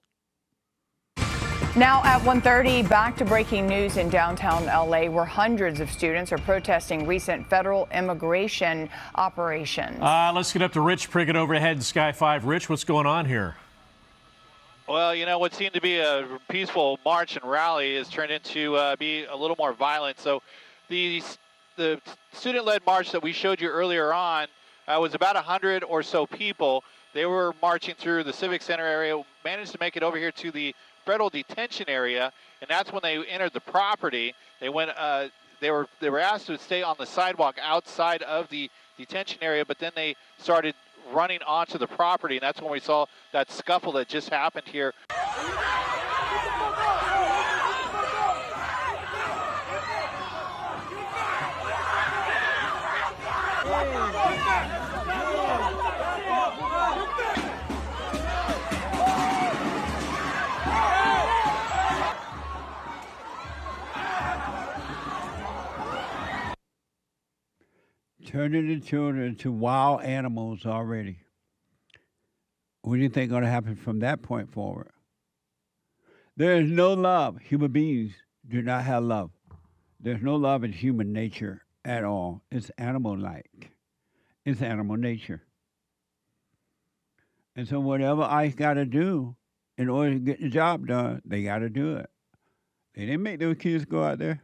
Speaker 15: Now at 1:30, back to breaking news in downtown LA, where hundreds of students are protesting recent federal immigration operations.
Speaker 16: Let's get up to Rich Prickett overhead in Sky 5. Rich, what's going on here?
Speaker 17: Well, you know, what seemed to be a peaceful march and rally has turned into be a little more violent. So the student-led march that we showed you earlier on was about 100 or so people. They were marching through the Civic Center area, managed to make it over here to the federal detention area, and that's when they entered the property. They went. They were asked to stay on the sidewalk outside of the detention area, but then they started running onto the property, and that's when we saw that scuffle that just happened here.
Speaker 2: turning the children into wild animals already. What do you think is going to happen from that point forward? There is no love. Human beings do not have love. There's no love in human nature at all. It's animal-like. It's animal nature. And so whatever ICE got to do in order to get the job done, they got to do it. They didn't make those kids go out there.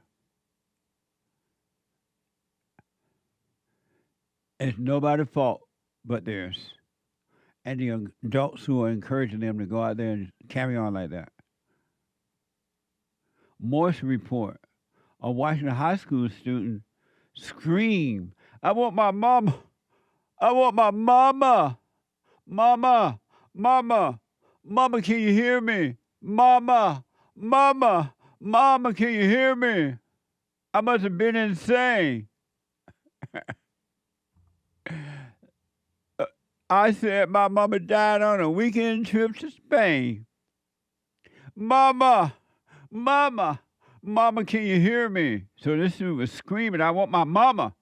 Speaker 2: It's nobody's fault but theirs. And the adults who are encouraging them to go out there and carry on like that. Morse report of Washington high school student scream, "I want my mama. I want my mama. Mama, mama, mama, can you hear me? Mama, mama, mama, can you hear me? I must have been insane." I said my mama died on a weekend trip to Spain. Mama, mama, mama, can you hear me? So this dude was screaming, "I want my mama."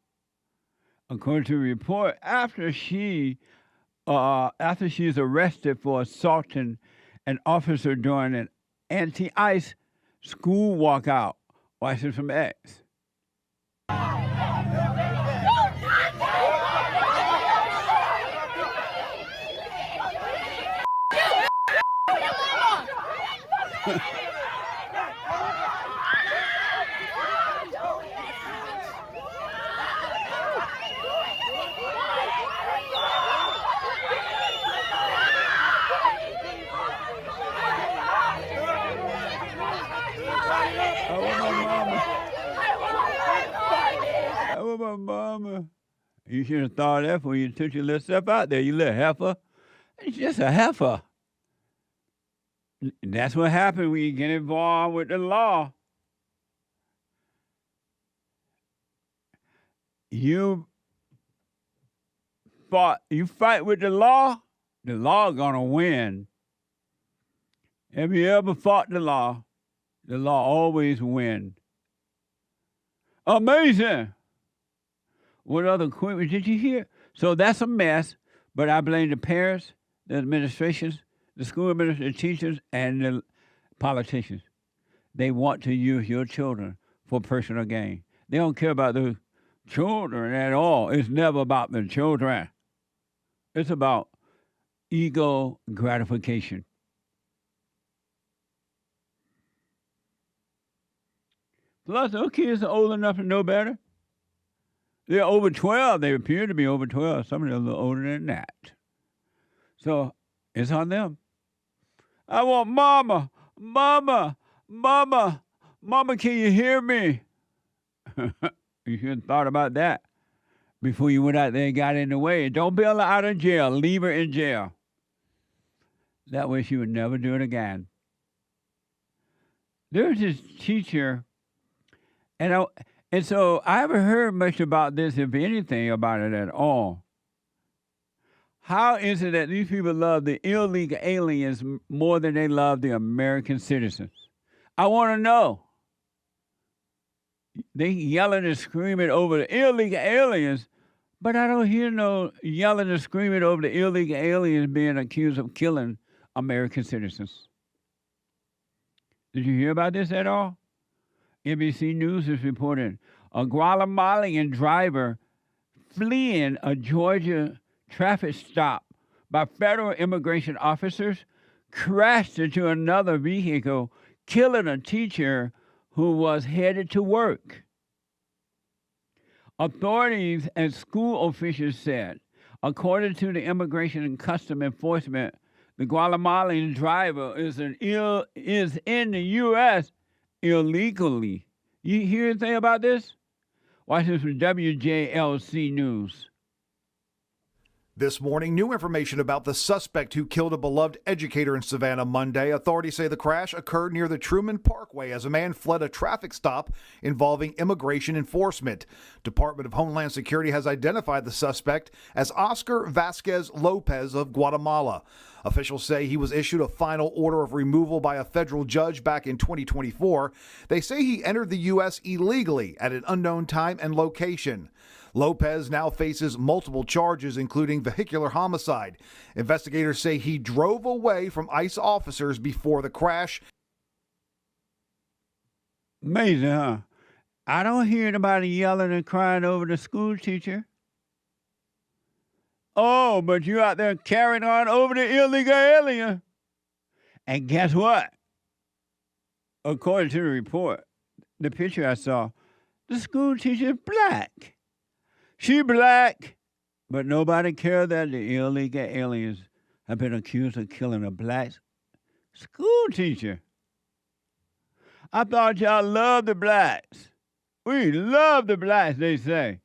Speaker 2: According to a report, after she's arrested for assaulting an officer during an anti-ICE school walkout. Watch this from X. My mama. You should have thought of that when you took your little stuff out there, you little heifer. It's just a heifer. That's what happens when you get involved with the law. You fight with the law gonna win. Have you ever fought the law? The law always wins. Amazing. What other equipment did you hear? So that's a mess, but I blame the parents, the administrations, the school administrators, the teachers, and the politicians. They want to use your children for personal gain. They don't care about the children at all. It's never about the children. It's about ego gratification. Plus, those kids are old enough to know better. They're over 12. They appear to be over 12. Some of them are a little older than that. So it's on them. I want mama, mama, mama, mama, can you hear me? You should have thought about that before you went out there and got in the way. Don't bail her out of jail. Leave her in jail. That way she would never do it again. There's this teacher, and so I haven't heard much about this, if anything, about it at all. How is it that these people love the illegal aliens more than they love the American citizens? I want to know. They yelling and screaming over the illegal aliens, but I don't hear no yelling and screaming over the illegal aliens being accused of killing American citizens. Did you hear about this at all? NBC News is reporting a Guatemalan driver fleeing a Georgia traffic stop by federal immigration officers crashed into another vehicle, killing a teacher who was headed to work. Authorities and school officials said, according to the Immigration and Customs Enforcement, the Guatemalan driver is in the U.S. illegally. You hear anything about this? Watch this from WJLC News.
Speaker 18: This morning, new information about the suspect who killed a beloved educator in Savannah Monday. Authorities say the crash occurred near the Truman Parkway as a man fled a traffic stop involving immigration enforcement. Department of Homeland Security has identified the suspect as Oscar Vasquez Lopez of Guatemala. Officials say he was issued a final order of removal by a federal judge back in 2024. They say he entered the U.S. illegally at an unknown time and location. Lopez now faces multiple charges, including vehicular homicide. Investigators say he drove away from ICE officers before the crash.
Speaker 2: Amazing, huh? I don't hear anybody yelling and crying over the school teacher. Oh, but you out there carrying on over the illegal alien. And guess what? According to the report, the picture I saw, the school teacher is black. She black, but nobody cared that the illegal aliens have been accused of killing a black school teacher. I thought y'all loved the blacks. We love the blacks, they say.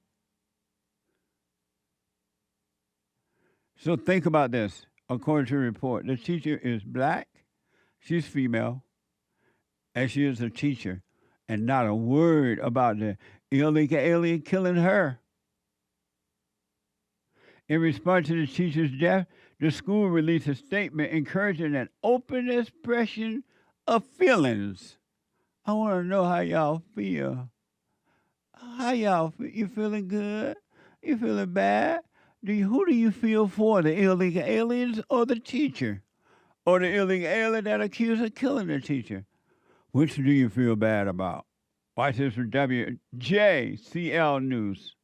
Speaker 2: So think about this. According to the report, the teacher is black, she's female, and she is a teacher, and not a word about the illegal alien killing her. In response to the teacher's death, the school released a statement encouraging an open expression of feelings. I want to know how y'all feel. How y'all feel? You feeling good? You feeling bad? Who do you feel for, the illegal aliens or the teacher? Or the illegal alien that accused of killing the teacher? Which do you feel bad about? Watch this from WJCL News.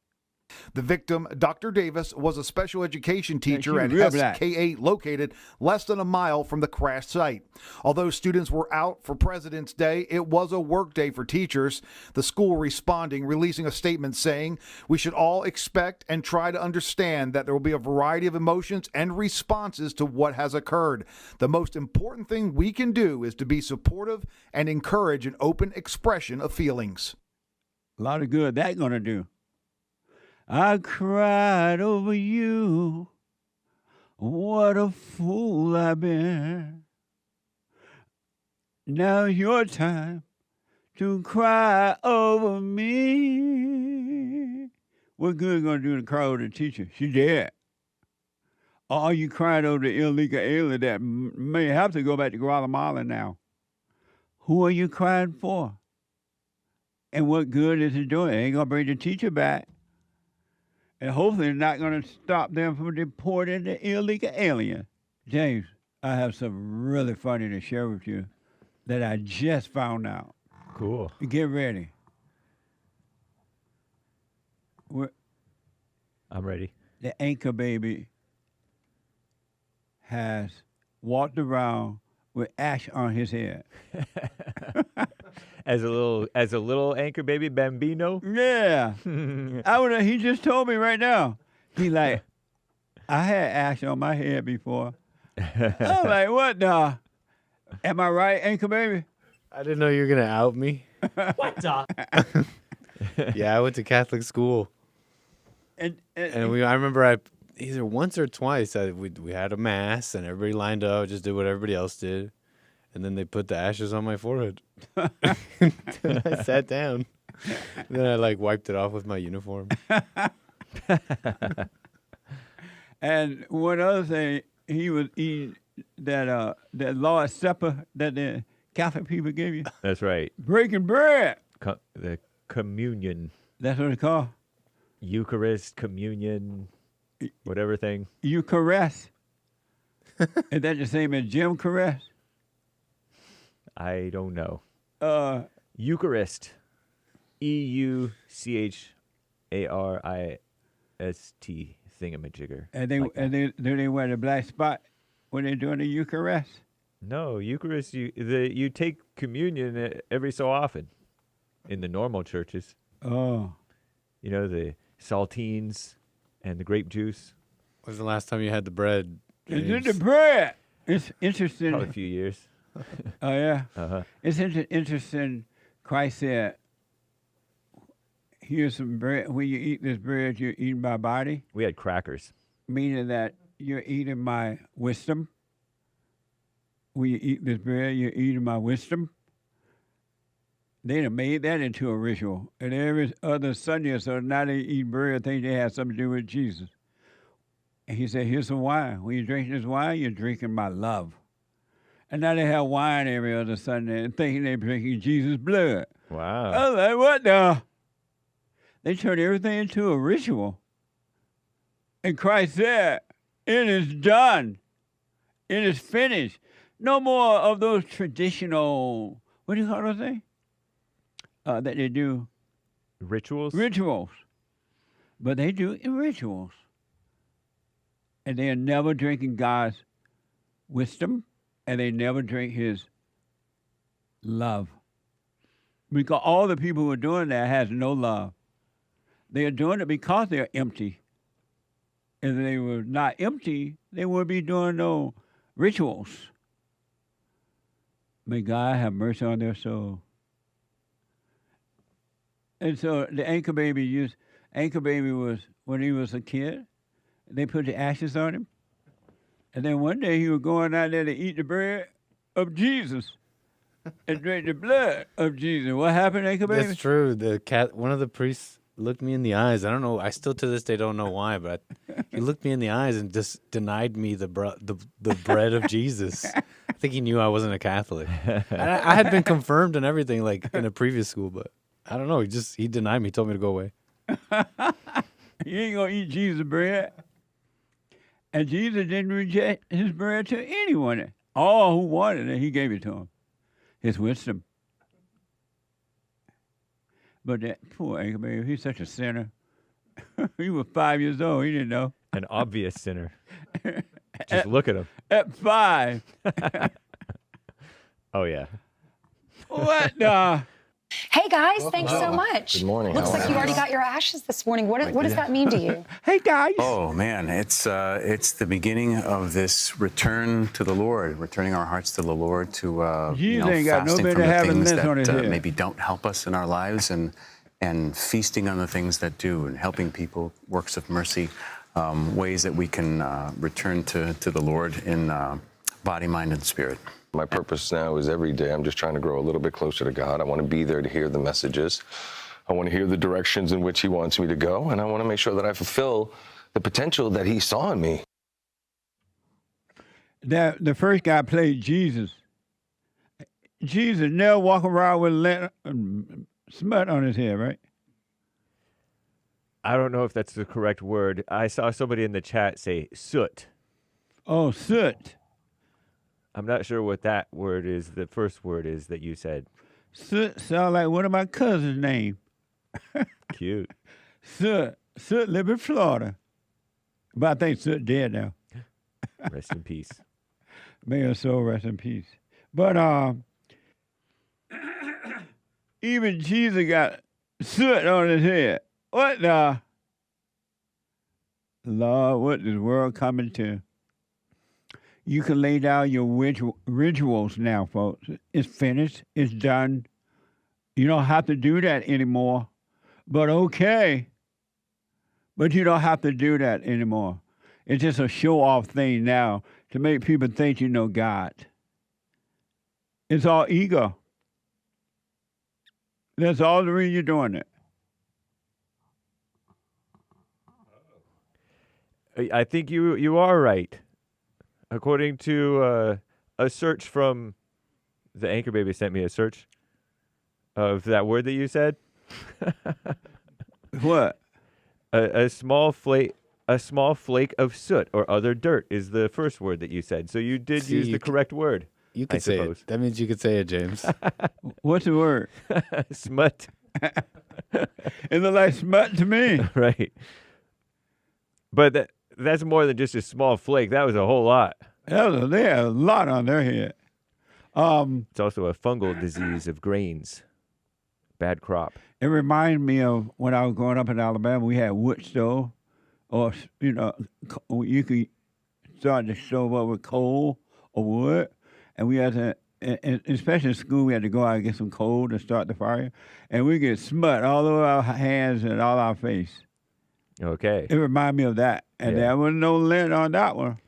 Speaker 18: The victim, Dr. Davis, was a special education teacher at
Speaker 2: real
Speaker 18: SK8 located less than a mile from the crash site. Although students were out for President's Day, it was a work day for teachers. The school responding, releasing a statement saying, "We should all expect and try to understand that there will be a variety of emotions and responses to what has occurred. The most important thing we can do is to be supportive and encourage an open expression of feelings."
Speaker 2: A lot of good that's going to do. I cried over you. What a fool I've been. Now your time to cry over me. What good gonna do to cry over the teacher? She dead. Or you crying over the illegal alien that may have to go back to Guatemala now? Who are you crying for? And what good is it doing? It ain't gonna bring the teacher back. And hopefully it's not going to stop them from deporting the illegal alien. James, I have something really funny to share with you that I just found out.
Speaker 1: Cool.
Speaker 2: Get ready.
Speaker 1: I'm ready.
Speaker 2: The anchor baby has walked around with ash on his head.
Speaker 1: As a little anchor baby bambino?
Speaker 2: Yeah. He just told me right now. He like, I had ash on my head before. I'm like, what the? Am I right, anchor baby?
Speaker 19: I didn't know you were going to out me.
Speaker 12: What the?
Speaker 19: Yeah, I went to Catholic school. I remember either once or twice we had a mass and everybody lined up, just did what everybody else did. And then they put the ashes on my forehead. Then I sat down. Then I wiped it off with my uniform.
Speaker 2: And one other thing, he was eating that Lord's Supper that the Catholic people give you.
Speaker 1: That's right.
Speaker 2: Breaking bread.
Speaker 1: The communion.
Speaker 2: That's what it's called.
Speaker 1: Eucharist, communion, whatever thing.
Speaker 2: Eucharist. Is that the same as Jim Caress?
Speaker 1: I don't know. Eucharist. EUCHARIST thingamajigger.
Speaker 2: And do they wear the black spot when they're doing the Eucharist?
Speaker 1: No, Eucharist, you take communion every so often in the normal churches.
Speaker 2: Oh.
Speaker 1: You know, the saltines and the grape juice.
Speaker 19: When was the last time you had the bread?
Speaker 2: Is it the bread? It's interesting.
Speaker 1: Probably a few years.
Speaker 2: Oh, yeah?
Speaker 1: Uh-huh.
Speaker 2: It's interesting. Christ said, here's some bread. When you eat this bread, you're eating my body.
Speaker 1: We had crackers.
Speaker 2: Meaning that you're eating my wisdom. When you eat this bread, you're eating my wisdom. They done made that into a ritual. And every other Sunday or so, now they eat bread, think they have something to do with Jesus. And he said, here's some wine. When you're drinking this wine, you're drinking my love. And now they have wine every other Sunday and thinking they're drinking Jesus' blood.
Speaker 1: Wow.
Speaker 2: I was like, what the? They turn everything into a ritual. And Christ said, it is done. It is finished. No more of those traditional, what do you call those things? That they do.
Speaker 1: Rituals?
Speaker 2: Rituals. But they do rituals. And they are never drinking God's wisdom, and they never drink his love. Because all the people who are doing that has no love. They are doing it because they are empty. If they were not empty, they wouldn't be doing no rituals. May God have mercy on their soul. And so the Anchor Baby was, when he was a kid, they put the ashes on him. And then one day he was going out there to eat the bread of Jesus and drink the blood of Jesus. What happened, Anchor Baby?
Speaker 19: That's true. One of the priests looked me in the eyes. I don't know. I still to this day don't know why, but he looked me in the eyes and just denied me the bread of Jesus. I think he knew I wasn't a Catholic. I had been confirmed and everything, like in a previous school, but I don't know. He denied me. He told me to go away.
Speaker 2: You ain't gonna eat Jesus' bread. And Jesus didn't reject his bread to anyone. All who wanted it, he gave it to them. His wisdom. But that poor Anchor Baby, he's such a sinner. He was 5 years old. He didn't know.
Speaker 1: An obvious sinner. Just look at him.
Speaker 2: At 5.
Speaker 1: Oh, yeah.
Speaker 2: What the?
Speaker 20: Hey, guys. Thanks so much.
Speaker 21: Good morning.
Speaker 20: Looks like you already got your ashes this morning. What does that mean to you?
Speaker 2: Hey, guys.
Speaker 21: Oh, man. It's the beginning of this return to the Lord, returning our hearts to the Lord, to
Speaker 2: ain't got no
Speaker 21: fasting
Speaker 2: bit
Speaker 21: from
Speaker 2: of
Speaker 21: the
Speaker 2: having
Speaker 21: things
Speaker 2: this on his
Speaker 21: that
Speaker 2: head.
Speaker 21: maybe don't help us in our lives and feasting on the things that do and helping people, works of mercy, ways that we can return to the Lord in body, mind, and spirit.
Speaker 22: My purpose now is every day I'm just trying to grow a little bit closer to God. I want to be there to hear the messages. I want to hear the directions in which he wants me to go, and I want to make sure that I fulfill the potential that he saw in me.
Speaker 2: The first guy played Jesus. Jesus never walk around with smut on his head, right?
Speaker 1: I don't know if that's the correct word. I saw somebody in the chat say soot.
Speaker 2: Oh, soot.
Speaker 1: I'm not sure what that word is, the first word is that you said.
Speaker 2: Soot sound like one of my cousins' name.
Speaker 1: Cute.
Speaker 2: Soot. Soot live in Florida. But I think Soot dead now.
Speaker 1: Rest in peace.
Speaker 2: May her soul rest in peace. But even Jesus got soot on his head. What the? Lord, what is the world coming to? You can lay down your rituals now, folks. It's finished. It's done. You don't have to do that anymore. But okay. But you don't have to do that anymore. It's just a show-off thing now to make people think you know God. It's all ego. That's all the reason you're doing it.
Speaker 1: I think you are right. According to a search from the Anchor Baby sent me a search of that word that you said.
Speaker 2: What?
Speaker 1: A small flake of soot or other dirt is the first word that you said. So you did use the correct word.
Speaker 19: You could say it. That means you could say it, James.
Speaker 2: What's the word?
Speaker 1: Smut.
Speaker 2: It looked like smut to me.
Speaker 1: Right. But that's more than just a small flake. That was a whole lot.
Speaker 2: They had a lot on their head.
Speaker 1: It's also a fungal disease of grains. Bad crop.
Speaker 2: It reminded me of when I was growing up in Alabama, we had wood stove. Or, you could start the stove up with coal or wood. And we had to, especially in school, we had to go out and get some coal to start the fire. And we get smut all over our hands and all our face.
Speaker 1: Okay.
Speaker 2: It reminded me of that. And there was no lint on that one.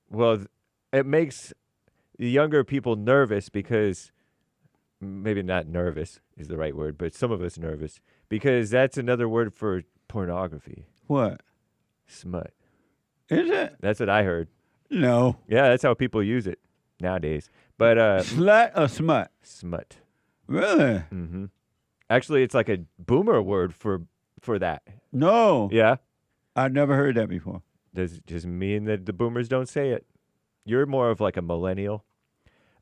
Speaker 1: Well, it makes the younger people nervous because, maybe not nervous is the right word, but some of us nervous, because that's another word for pornography.
Speaker 2: What?
Speaker 1: Smut.
Speaker 2: Is it?
Speaker 1: That's what I heard.
Speaker 2: No.
Speaker 1: Yeah, that's how people use it nowadays. But
Speaker 2: slut or smut?
Speaker 1: Smut.
Speaker 2: Really?
Speaker 1: Mm-hmm. Actually, it's like a boomer word for for that?
Speaker 2: No.
Speaker 1: Yeah?
Speaker 2: I've never heard that before.
Speaker 1: Does it just mean that the boomers don't say it? You're more of like a millennial.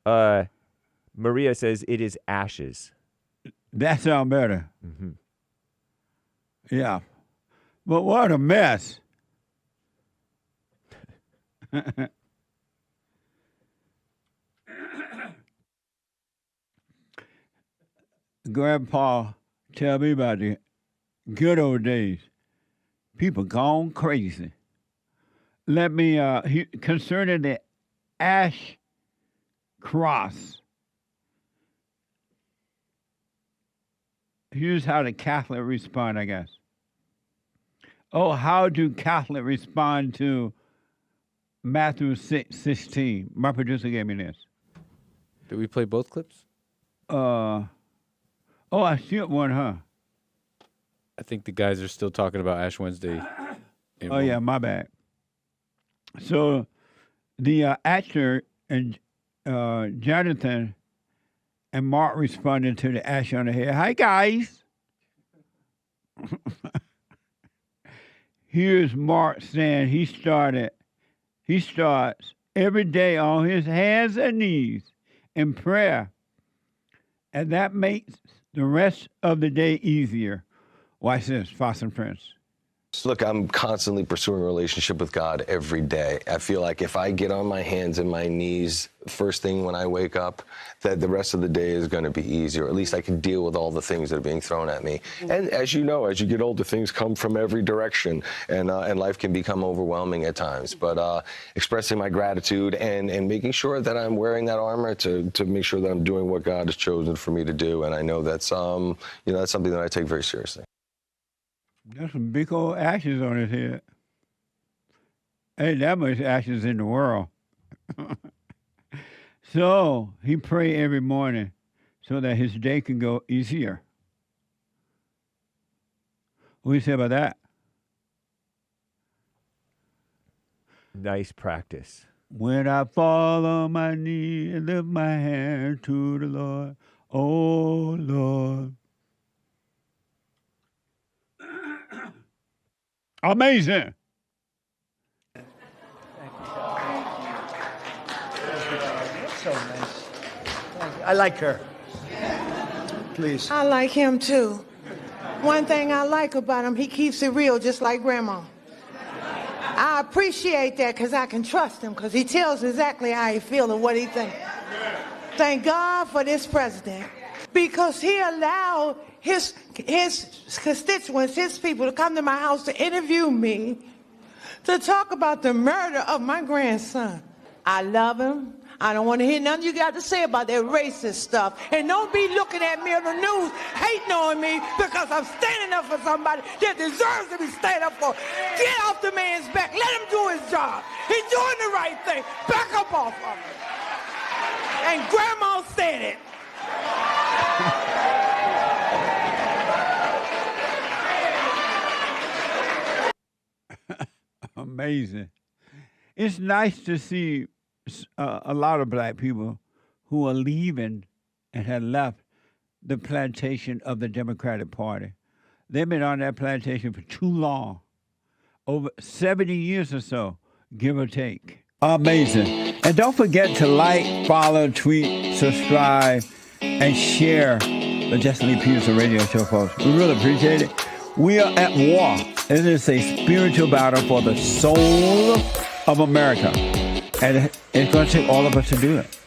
Speaker 1: Maria says it is ashes.
Speaker 2: That sounds better.
Speaker 1: Mm-hmm.
Speaker 2: Yeah. But what a mess. Grandpa tell me about the good old days. People gone crazy. Let me, concerning the ash cross, here's how the Catholic respond, I guess. Oh, how do Catholic respond to Matthew 6:16? My producer gave me this.
Speaker 19: Did we play both clips?
Speaker 2: Oh, I skipped one, huh?
Speaker 19: I think the guys are still talking about Ash Wednesday.
Speaker 2: Oh, yeah, my bad. So the actor and Jonathan and Mark responded to the ash on the head. Hi, guys. Here's Mark saying he starts every day on his hands and knees in prayer, and that makes the rest of the day easier. Watch this, Fox and Friends.
Speaker 22: Look, I'm constantly pursuing a relationship with God every day. I feel like if I get on my hands and my knees first thing when I wake up, that the rest of the day is going to be easier. At least I can deal with all the things that are being thrown at me. And as you know, as you get older, things come from every direction, and life can become overwhelming at times. But expressing my gratitude and making sure that I'm wearing that armor to make sure that I'm doing what God has chosen for me to do. And I know that's that's something that I take very seriously.
Speaker 2: There's some big old ashes on his head. Ain't that much ashes in the world. So he pray every morning so that his day can go easier. What do you say about that?
Speaker 1: Nice practice.
Speaker 2: When I fall on my knee and lift my hand to the Lord, oh Lord. Amazing.
Speaker 3: So nice. I like her. Please.
Speaker 4: I like him too. One thing I like about him, he keeps it real just like Grandma. I appreciate that because I can trust him because he tells exactly how he feels and what he thinks. Thank God for this president because he allowed his constituents, his people to come to my house to interview me to talk about the murder of my grandson. I love him. I don't want to hear nothing you got to say about that racist stuff. And don't be looking at me on the news hating on me because I'm standing up for somebody that deserves to be standing up for. Get off the man's back. Let him do his job. He's doing the right thing. Back up off of him. And Grandma said it.
Speaker 2: Amazing. It's nice to see a lot of black people who are leaving and have left the plantation of the Democratic Party. They've been on that plantation for too long, over 70 years or so, give or take. Amazing. And don't forget to like, follow, tweet, subscribe, and share the Jesse Lee Peterson radio show, folks. We really appreciate it. We are at war. It is a spiritual battle for the soul of America. And it's going to take all of us to do it.